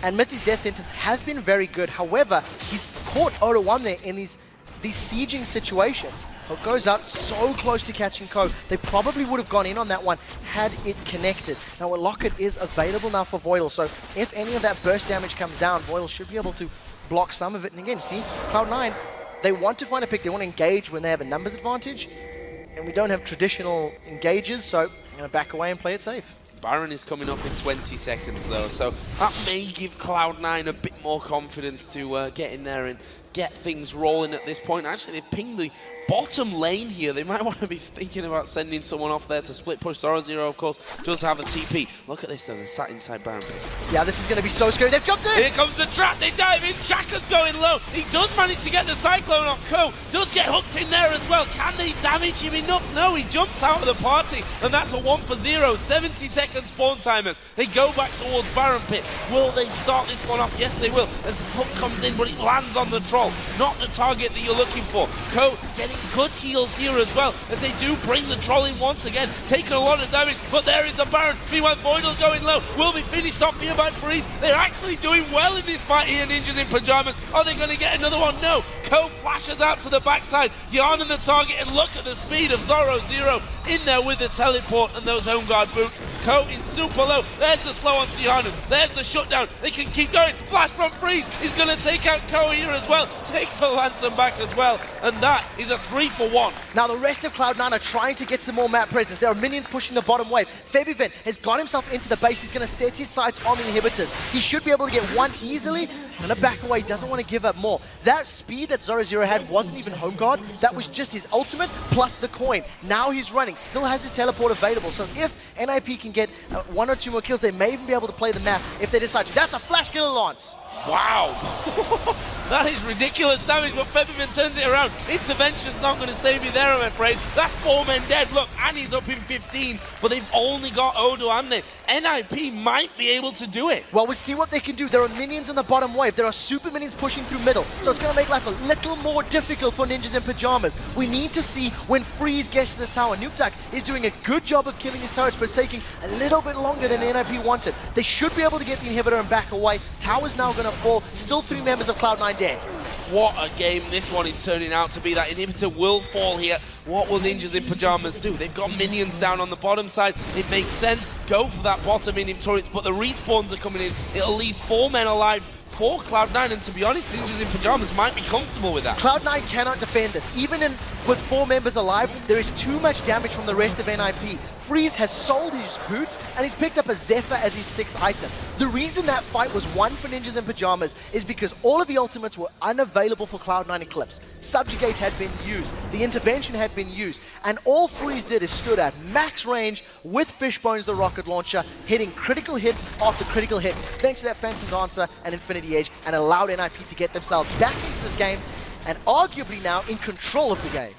And Mithy's death sentence has been very good. However, he's caught Odoamne in these sieging situations. It goes out so close to catching Ko. They probably would have gone in on that one had it connected. Now, a Locket is available now for Voidle, so if any of that burst damage comes down, Voidle should be able to block some of it. And again, see, Cloud9, they want to find a pick. They want to engage when they have a numbers advantage, and we don't have traditional engages, so I'm going to back away and play it safe. Baron is coming up in 20 seconds though, so that may give Cloud9 a bit more confidence to get in there and get things rolling at this point. Actually, they've pinged the bottom lane here. They might want to be thinking about sending someone off there to split push. Zorozero, of course, does have a TP. Look at this though, they're sat inside Baron. Yeah, this is going to be so scary. They've jumped in! Here comes the trap, they dive in. Shaka's going low. He does manage to get the Cyclone off Ko. Does get hooked in there as well. Can they damage him enough? No, he jumps out of the party, and that's a 1-for-0. 70 seconds spawn timers. They go back towards Baron Pit. Will they start this one off? Yes, they will. As Hook comes in, but it lands on the troll. troll. Not the target that you're looking for. Co getting good heals here as well, as they do bring the troll in once again. Taking a lot of damage, but there is a Baron. Meanwhile, Voidle going low. Will be finished off here by Freeze. They're actually doing well in this fight here, Ninjas in Pyjamas. Are they going to get another one? No. Co flashes out to the backside. Yarn on the target, and look at the speed of Zorozero in there with the teleport and those home guard boots. Co is super low. There's the slow on Tiana. There's the shutdown. They can keep going. Flash from Freeze is going to take out Co here as well. Takes the lantern back as well. And that is a 3-for-1. Now the rest of Cloud9 are trying to get some more map presence. There are minions pushing the bottom wave. Febiven has got himself into the base. He's going to set his sights on the inhibitors. He should be able to get one easily. And a back away, doesn't want to give up more. That speed that Zorozero had wasn't even home guard. That was just his ultimate plus the coin. Now he's running, still has his teleport available. So if NIP can get 1 or 2 more kills, they may even be able to play the map if they decide to. That's a flash killer Lance. Wow. That is ridiculous damage, but Febiven turns it around. Intervention's not going to save you there, I'm afraid. That's 4 men dead. Look, Annie's up in 15, but they've only got Odo and NIP might be able to do it. Well, we'll see what they can do. There are minions on the bottom wave. There are super minions pushing through middle. So it's going to make life a little more difficult for Ninjas in Pyjamas. We need to see when Freeze gets to this tower. Nukeduck is doing a good job of killing his turrets, but it's taking a little bit longer than NIP wanted. They should be able to get the inhibitor and back away. Tower's now going to fall. Still 3 members of Cloud9 dead. What a game this one is turning out to be. That inhibitor will fall here. What will Ninjas in Pyjamas do? They've got minions down on the bottom side. It makes sense. Go for that bottom in turrets, but the respawns are coming in. It'll leave 4 men alive for Cloud9, and to be honest, Ninjas in Pyjamas might be comfortable with that. Cloud9 cannot defend this. Even with 4 members alive, there is too much damage from the rest of NIP. Freeze has sold his boots, and he's picked up a Zephyr as his 6th item. The reason that fight was won for Ninjas in Pyjamas is because all of the ultimates were unavailable for Cloud9 Eclipse. Subjugate had been used, the intervention had been used, and all Freeze did is stood at max range with Fishbones the rocket launcher, hitting critical hit after critical hit, thanks to that Fancy Dancer and Infinity Edge, and allowed NIP to get themselves back into this game, and arguably now in control of the game.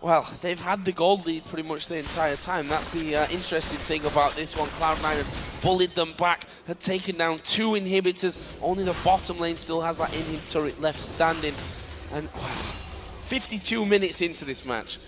Well, they've had the gold lead pretty much the entire time. That's the interesting thing about this one. Cloud9 had bullied them back, had taken down 2 inhibitors. Only the bottom lane still has that inhib turret left standing. And wow, 52 minutes into this match.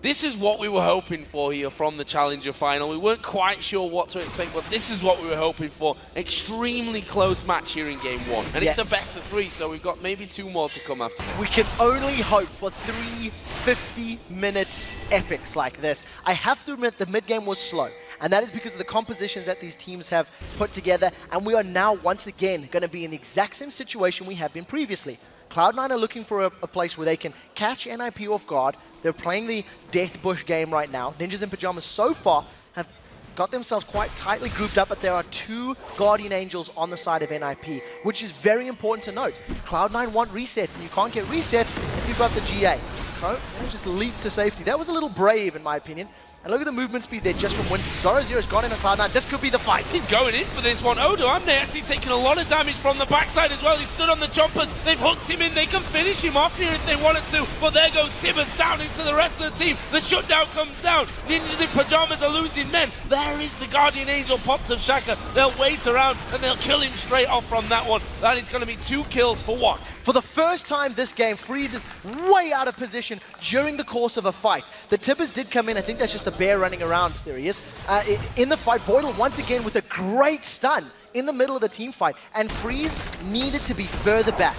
This is what we were hoping for here from the Challenger final. We weren't quite sure what to expect, but this is what we were hoping for. Extremely close match here in Game 1. And yes, it's a best of 3, so we've got maybe 2 more to come after this. We can only hope for 3 50-minute epics like this. I have to admit the mid-game was slow, and that is because of the compositions that these teams have put together, and we are now once again going to be in the exact same situation we have been previously. Cloud9 are looking for a place where they can catch NIP off guard. They're playing the Death Bush game right now. Ninjas in Pyjamas so far have got themselves quite tightly grouped up, but there are 2 Guardian Angels on the side of NIP, which is very important to note. Cloud9 want resets, and you can't get resets if you've got the GA. So, just leap to safety. That was a little brave, in my opinion. And look at the movement speed there just from Winston. Zorozero's gone in on Cloud9. This could be the fight. He's going in for this one. Odo Amne actually taking a lot of damage from the backside as well. He stood on the choppers. They've hooked him in. They can finish him off here if they wanted to. But there goes Tibbers down into the rest of the team. The shutdown comes down. Ninjas in Pyjamas are losing men. There is the Guardian Angel popped of Shaka. They'll wait around and they'll kill him straight off from that one. That is going to be 2 kills for 1. For the first time this game, Freeze is way out of position during the course of a fight. The Tibbers did come in. I think that's just the bear running around. There he is. In the fight, Voidle once again with a great stun in the middle of the team fight. And Freeze needed to be further back.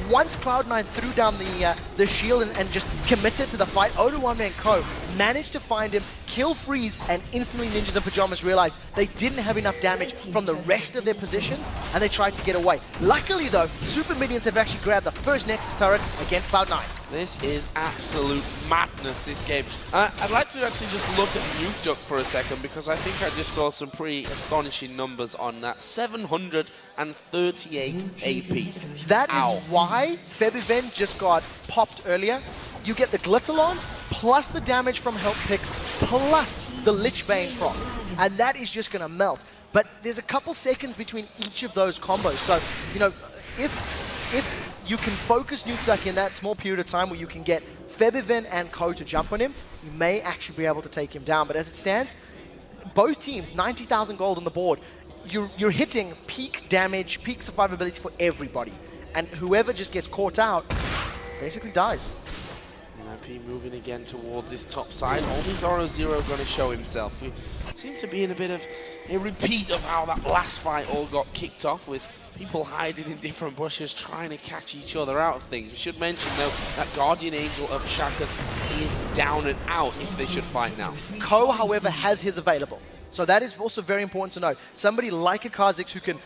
Once Cloud9 threw down the shield and just committed to the fight, Oduwame and Co. managed to find him, kill Freeze, and instantly Ninjas in Pyjamas realized they didn't have enough damage from the rest of their positions, and they tried to get away. Luckily though, Super Minions have actually grabbed the first Nexus turret against Cloud9. This is absolute madness, this game. I'd like to actually just look at Nukeduck for a second, because I think I just saw some pretty astonishing numbers on that. 738 AP. That is why Febiven just got popped earlier. You get the Glitter Lance, plus the damage from Help Picks, plus the Lich Bane proc. And that is just going to melt. But there's a couple seconds between each of those combos. So, you know, if you can focus Nukeduck in that small period of time where you can get Febiven and Co to jump on him, you may actually be able to take him down. But as it stands, both teams, 90,000 gold on the board. You're hitting peak damage, peak survivability for everybody. And whoever just gets caught out basically dies. NIP moving again towards this top side. Only Zorozero going to show himself. We seem to be in a bit of a repeat of how that last fight all got kicked off, with people hiding in different bushes trying to catch each other out of things. We should mention, though, that Guardian Angel of Shaka's is down and out if they should fight now. Ko, however, has his available. So that is also very important to know. Somebody like a Kha'Zix who can,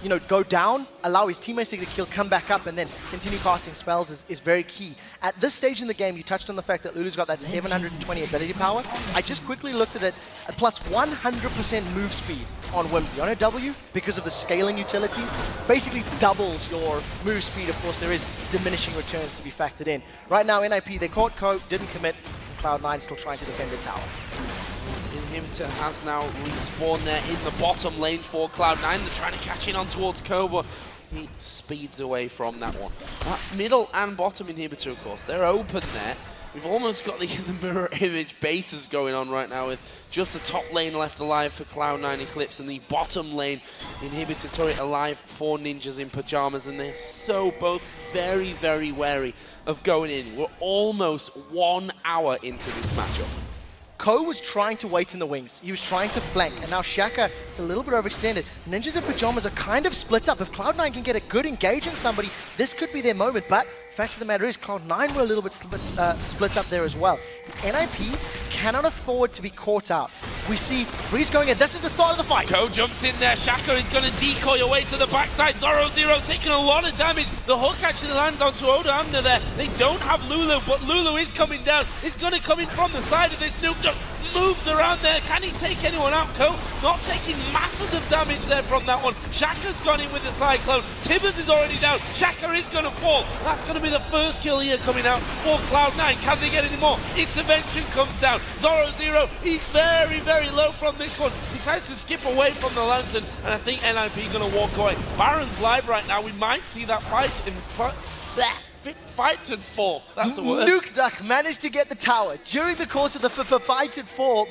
you know, go down, allow his teammates to get a kill, come back up, and then continue casting spells is very key. At this stage in the game, you touched on the fact that Lulu's got that 720 ability power. I just quickly looked at it, a plus 100% move speed on Whimsy. On a W, because of the scaling utility, basically doubles your move speed. Of course, there is diminishing returns to be factored in. Right now, NIP, they caught Ko, didn't commit. Cloud9 still trying to defend the tower. Inhibitor has now respawned there in the bottom lane for Cloud9. They're trying to catch in on towards Ko, but he speeds away from that one. Middle and bottom Inhibitor, of course, they're open there. We've almost got the mirror image bases going on right now, with just the top lane left alive for Cloud9 Eclipse and the bottom lane Inhibitor turret alive for Ninjas in Pyjamas, and they're so both very, very wary of going in. We're almost 1 hour into this matchup. Ko was trying to wait in the wings. He was trying to flank, and now Shaka is a little bit overextended. Ninjas in Pyjamas are kind of split up. If Cloud9 can get a good engage in somebody, this could be their moment, but the fact of the matter is Cloud9 were a little bit split up there as well. NIP cannot afford to be caught out. We see Breeze going in. This is the start of the fight. Ko jumps in there. Shaka is going to decoy away to the backside. Zorozero taking a lot of damage. The hook actually lands onto Oda under there. They don't have Lulu, but Lulu is coming down. It's going to come in from the side of this nuke. Moves around there. Can he take anyone out? Ko not taking masses of damage there from that one. Shaka's gone in with the Cyclone. Tibbers is already down. Shaka is going to fall. That's going to be the first kill here coming out for Cloud9. Can they get any more? Intervention comes down. Zorozero, he's very, very low from this one. Decides to skip away from the Lantern, and I think NIP is going to walk away. Baron's live right now. We might see that fight in Fight and fall. That's the word. Nukeduck managed to get the tower. During the course of the Fight and fall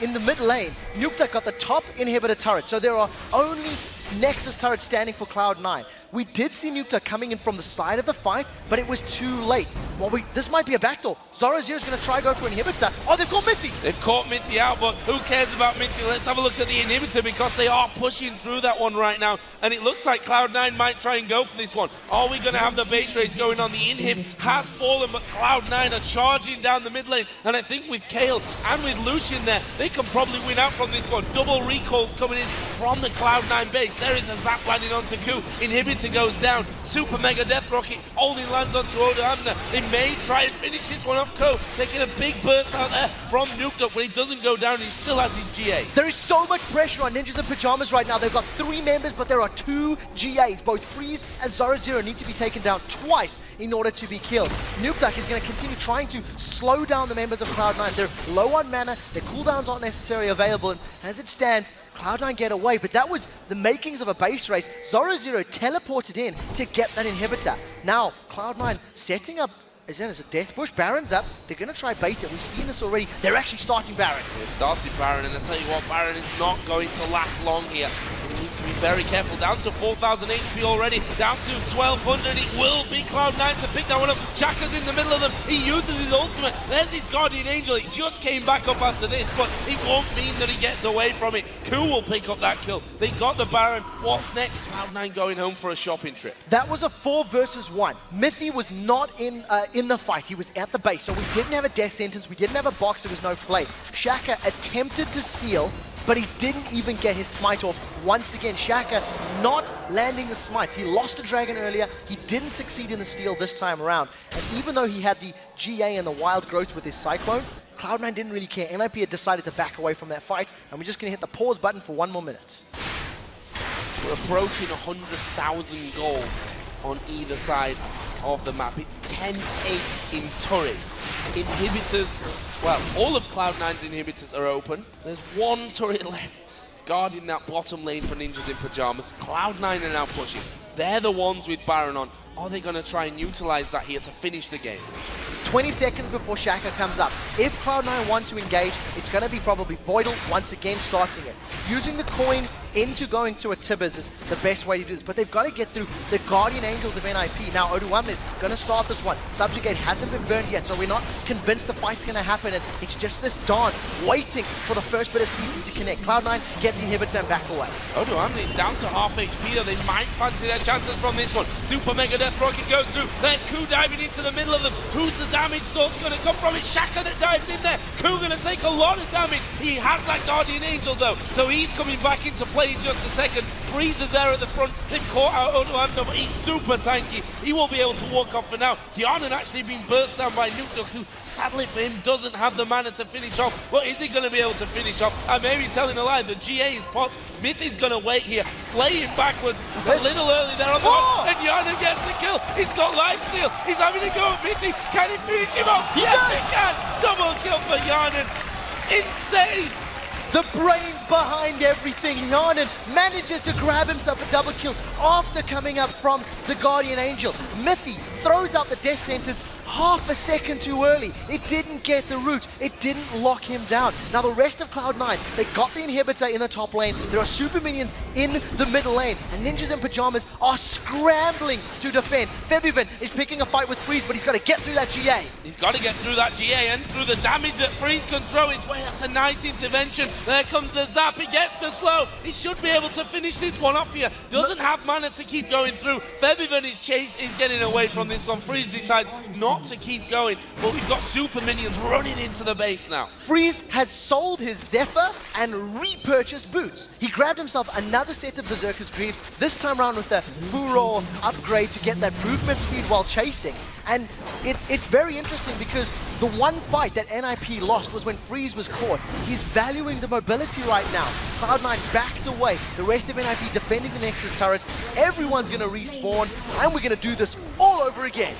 in the mid lane, Nukeduck got the top inhibitor turret. So there are only Nexus turrets standing for Cloud9. We did see Nukeduck coming in from the side of the fight, but it was too late. Well, this might be a backdoor. Zorozero is going to try go for Inhibitor. Oh, they've caught Mithy! They've caught Mithy out, but who cares about Mithy? Let's have a look at the Inhibitor, because they are pushing through that one right now, and it looks like Cloud9 might try and go for this one. Are we going to have the base race going on? The Inhib has fallen, but Cloud9 are charging down the mid lane, and I think with Kale and with Lucian there, they can probably win out from this one. Double recalls coming in from the Cloud9 base. There is a zap landing onto Ku. Inhibitor goes down. Super Mega Death Rocket only lands onto Oda Amna. They may try and finish this one off. Ko taking a big burst out there from Nukeduck, but he doesn't go down. He still has his GA. There is so much pressure on Ninjas in Pyjamas right now. They've got 3 members, but there are 2 GAs. Both Freeze and Zorozero need to be taken down twice in order to be killed. Nukeduck is going to continue trying to slow down the members of Cloud9. They're low on mana. Their cooldowns aren't necessarily available, and as it stands, Cloud9 get away, but that was the makings of a base race. Zorozero teleported in to get that inhibitor. Now, Cloud9 setting up, as a death bush. Baron's up. They're going to try bait it. We've seen this already. They're actually starting Baron. They're starting Baron, and I tell you what, Baron is not going to last long here. We need to be very careful. Down to 4,000 HP already. Down to 1,200. It will be Cloud9 to pick that one up. Shaka's in the middle of them. He uses his ultimate. There's his Guardian Angel. It just came back up after this, but it won't mean that he gets away from it. Ku will pick up that kill. They got the Baron. What's next? Cloud9 going home for a shopping trip. That was a 4 versus 1. Mithy was not in the fight. He was at the base, so we didn't have a death sentence. We didn't have a box. There was no play. Shaka attempted to steal, but he didn't even get his smite off. Once again, Shaka not landing the smites. He lost a dragon earlier. He didn't succeed in the steal this time around. And even though he had the GA and the wild growth with his Cyclone, Cloud9 didn't really care. NIP had decided to back away from that fight, and we're just going to hit the pause button for 1 more minute. We're approaching 100,000 gold on either side of the map. It's 10-8 in turrets. Inhibitors, well, all of Cloud9's inhibitors are open. There's 1 turret left guarding that bottom lane for Ninjas in Pyjamas. Cloud9 are now pushing. They're the ones with Baron on. Are they going to try and utilize that here to finish the game? 20 seconds before Shaka comes up. If Cloud9 want to engage, it's going to be probably Voidle once again starting it. Using the coin into going to a Tibbers is the best way to do this, but they've got to get through the Guardian Angels of NIP. Now, Oduwamne is going to start this one. Subjugate hasn't been burned yet, so we're not convinced the fight's going to happen, and it's just this dance, waiting for the first bit of CC to connect. Cloud9 get the inhibitor and back away. Oduwamne is down to half HP, though. They might fancy their chances from this one. Super Mega Death Rocket goes through. There's Ku diving into the middle of them. Who's the damage source going to come from? It's Shaka that dives in there. Ku going to take a lot of damage. He has that Guardian Angel, though, so he's coming back into play in just a second. Freezes there at the front. They've caught out Oduwamne, but he's super tanky. He won't be able to walk off for now. Yarnan actually being burst down by Nukduk, who sadly for him doesn't have the mana to finish off. But is he going to be able to finish off? I may be telling a lie. The GA is popped. Mithy's going to wait here, flaying backwards a little early there on the wall, and Yarnan gets the kill. He's got lifesteal. He's having to go at Mithy. Can he finish him off? Yes, he can. Double kill for Yarnan. Insane. The brains behind everything. Yarnan manages to grab himself a double kill after coming up from the Guardian Angel. Mithy throws out the death sentence half a second too early. It didn't get the root. It didn't lock him down. Now the rest of Cloud9, they got the inhibitor in the top lane. There are super minions in the middle lane, and Ninjas in Pyjamas are scrambling to defend. Febiven is picking a fight with Freeze, but he's got to get through that GA. He's got to get through that GA and through the damage that Freeze can throw his way. That's a nice intervention. There comes the zap. He gets the slow. He should be able to finish this one off here. Doesn't have mana to keep going through. Febiven is getting away from this one. Freeze decides not to keep going, but we've got super minions running into the base now. Freeze has sold his Zephyr and repurchased boots. He grabbed himself another set of Berserker's Greaves, this time around with the Furor upgrade to get that movement speed while chasing. And it's very interesting because the one fight that NIP lost was when Freeze was caught. He's valuing the mobility right now. Cloud9 backed away. The rest of NIP defending the Nexus turrets. Everyone's going to respawn, and we're going to do this all over again.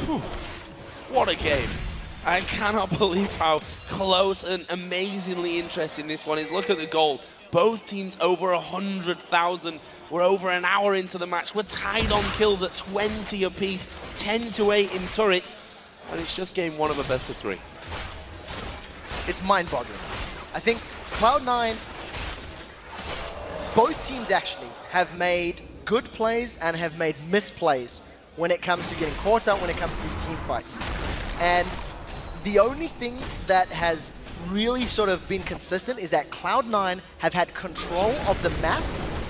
Whew. What a game. I cannot believe how close and amazingly interesting this one is. Look at the goal. Both teams over 100,000. We're over an hour into the match. We're tied on kills at 20 apiece, 10-8 in turrets, and it's just game one of a best of 3. It's mind-boggling. I think Cloud9, both teams actually have made good plays and have made misplays when it comes to getting caught up, when it comes to these team fights. And the only thing that has really sort of been consistent is that Cloud9 have had control of the map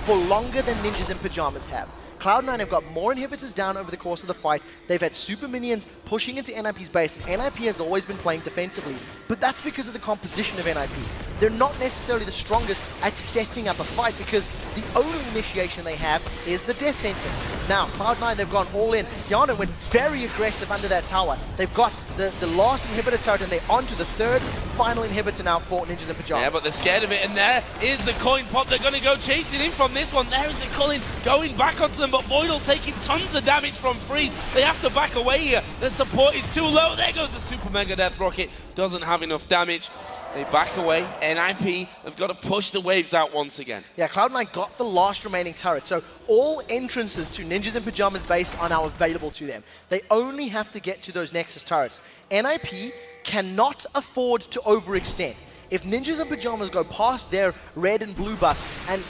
for longer than Ninjas in Pyjamas have. Cloud9 have got more inhibitors down over the course of the fight. They've had super minions pushing into NIP's base. NIP has always been playing defensively, but that's because of the composition of NIP. They're not necessarily the strongest at setting up a fight because the only initiation they have is the death sentence. Now, Cloud9, they've gone all in. Yarnan went very aggressive under that tower. They've got the last inhibitor turret, and they're on to the third final inhibitor now for Ninjas in Pyjamas. Yeah, but they're scared of it, and there is the coin pop. They're going to go chasing in from this one. There is the Cullen going back onto them, but Voidle taking tons of damage from Freeze. They have to back away here. The support is too low. There goes the Super Mega Death Rocket. Doesn't have enough damage. They back away. NIP have got to push the waves out once again. Yeah, Cloud9 got the last remaining turret, so all entrances to Ninjas in Pyjamas base are now available to them. They only have to get to those Nexus turrets. NIP cannot afford to overextend. If Ninjas in Pyjamas go past their red and blue bus and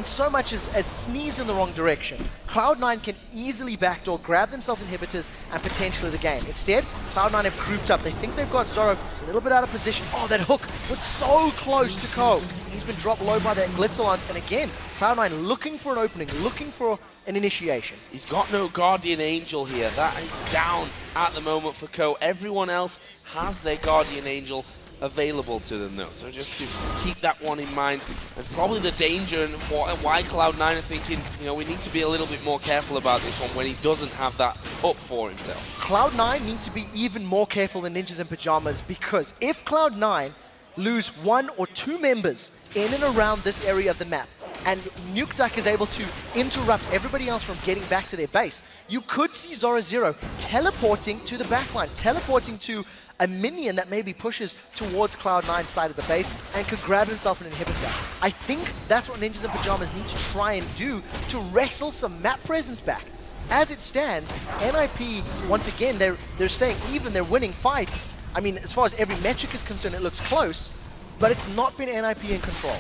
so much as sneeze in the wrong direction, Cloud9 can easily backdoor, grab themselves inhibitors, and potentially the game. Instead, Cloud9 have grouped up. They think they've got Zoro a little bit out of position. Oh, that hook was so close to Ko. He's been dropped low by that Glitzerlance, and again, Cloud9 looking for an opening, looking for an initiation. He's got no Guardian Angel here. That is down at the moment for Ko. Everyone else has their Guardian Angel available to them though, so just to keep that one in mind, and probably the danger and why Cloud9 are thinking, you know, we need to be a little bit more careful about this one when he doesn't have that up for himself. Cloud9 need to be even more careful than Ninjas in Pyjamas, because if Cloud9 lose 1 or 2 members in and around this area of the map, and Nukeduck is able to interrupt everybody else from getting back to their base, you could see Zorozero teleporting to the backlines, teleporting to a minion that maybe pushes towards Cloud9's side of the base and could grab himself an inhibitor. I think that's what Ninjas in Pyjamas need to try and do to wrestle some map presence back. As it stands, NIP, once again, they're staying even, they're winning fights. I mean, as far as every metric is concerned, it looks close, but it's not been NIP in control.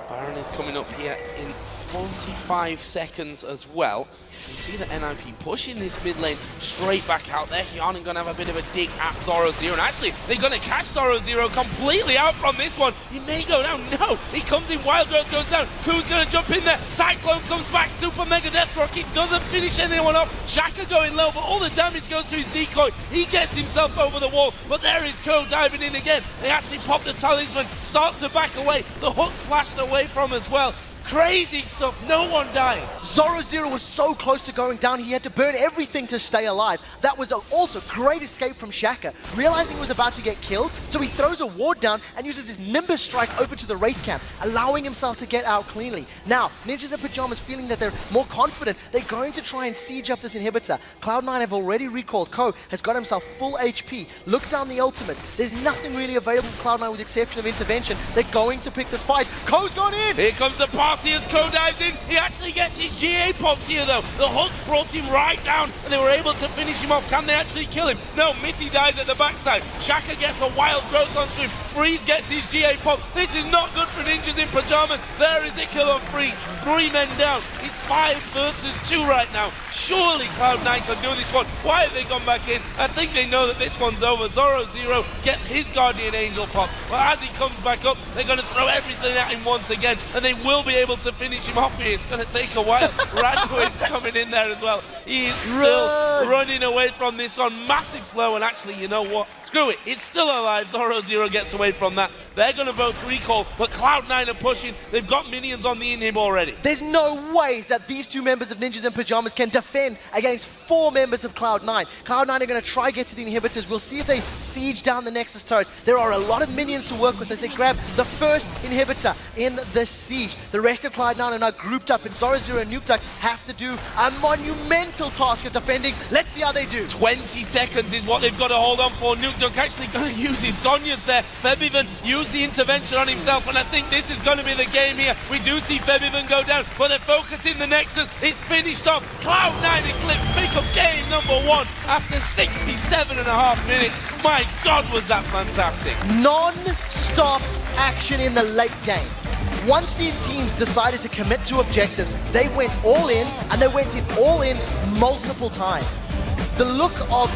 Baron is coming up here in 45 seconds as well. You see the NIP pushing this mid lane straight back out there. Hyanin gonna have a bit of a dig at Zorozero, and actually they're gonna catch Zorozero completely out from this one. He may go down. No, he comes in. Wild Growth goes down. Who's gonna jump in there? Cyclone comes back. Super Mega Death Rock. He doesn't finish anyone off. Shaka going low, but all the damage goes to his decoy. He gets himself over the wall, but there is Ko diving in again. They actually pop the talisman, start to back away. The hook flashed away from as well. Crazy stuff, no one dies. Zorozero was so close to going down, he had to burn everything to stay alive. That was also great escape from Shaka. Realizing he was about to get killed, so he throws a ward down and uses his Nimbus strike over to the Wraith camp, allowing himself to get out cleanly. Now, Ninjas in Pyjamas feeling that they're more confident, they're going to try and siege up this inhibitor. Cloud9 have already recalled. Ko has got himself full HP. Look down the ultimate. There's nothing really available for Cloud9 with the exception of intervention. They're going to pick this fight. Ko's gone in! Here comes the party as Ko dives in. He actually gets his GA pops here though. The hook brought him right down and they were able to finish him off. Can they actually kill him? No, Mithy dies at the backside. Shaka gets a Wild Growth onto him. Freeze gets his GA pop. This is not good for Ninjas in Pyjamas. There is a kill on Freeze. 3 men down. It's 5 versus 2 right now. Surely Cloud9 can do this one. Why have they gone back in? I think they know that this one's over. Zorozero gets his Guardian Angel pop. But as he comes back up, they're going to throw everything at him once again. And they will be able to finish him off here. It's going to take a while. Radwin's coming in there as well. He is still running away from this one. Massive flow. And actually, you know what? Screw it. It's still alive. Zorozero gets away from that. They're going to both recall. But Cloud9 are pushing. They've got minions on the inhib already. There's no ways that these 2 members of Ninjas in Pyjamas can defend against 4 members of Cloud9. Cloud9 are going to try get to the inhibitors. We'll see if they siege down the Nexus turrets. There are a lot of minions to work with as they grab the first inhibitor in the siege. The rest of Cloud9 are now grouped up, and Zorozero and Nukeduck have to do a monumental task of defending. Let's see how they do. 20 seconds is what they've got to hold on for. Nukeduck actually going to use his Sonias there. Febiven used the intervention on himself, and I think this is going to be the game here. We do see Febiven go down, but they're focusing the Nexus. It's finished off. Cloud9 Eclipse make up game #1 after 67.5 minutes. My God, was that fantastic. Non-stop action in the late game. Once these teams decided to commit to objectives, they went all in, and they went in all in multiple times. The look of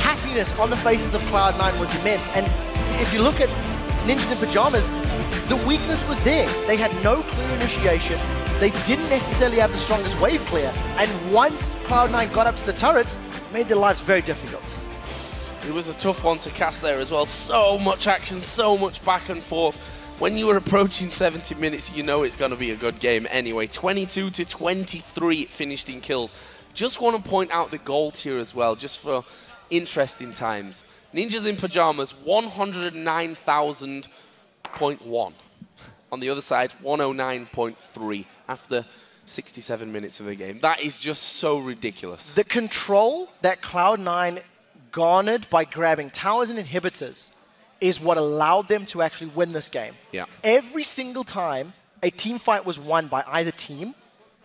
happiness on the faces of Cloud9 was immense, and if you look at Ninjas in Pyjamas, the weakness was there. They had no clear initiation. They didn't necessarily have the strongest wave clear, and once Cloud9 got up to the turrets, it made their lives very difficult. It was a tough one to cast there as well. So much action, so much back and forth. When you were approaching 70 minutes, you know it's going to be a good game anyway. 22-23 finished in kills. Just want to point out the gold here as well, just for interesting times. Ninjas in Pyjamas, 109,000.1. On the other side, 109.3 after 67 minutes of the game. That is just so ridiculous. The control that Cloud9 garnered by grabbing towers and inhibitors is what allowed them to actually win this game. Yeah. Every single time a team fight was won by either team,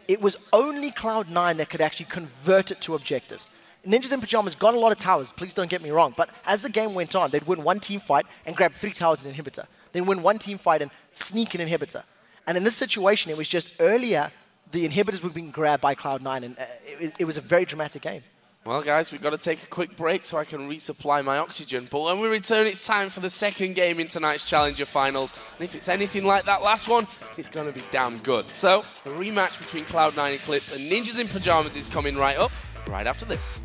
it was only Cloud9 that could actually convert it to objectives. Ninjas in Pyjamas got a lot of towers, please don't get me wrong, but as the game went on, they'd win one team fight and grab 3 towers and inhibitor. Then win one team fight and sneak an inhibitor. And in this situation, it was just earlier the inhibitors were being grabbed by Cloud9, and it was a very dramatic game. Well, guys, we've got to take a quick break so I can resupply my oxygen. But when we return, it's time for the second game in tonight's Challenger Finals. And if it's anything like that last one, it's going to be damn good. So, a rematch between Cloud9 Eclipse and Ninjas in Pyjamas is coming right up, right after this.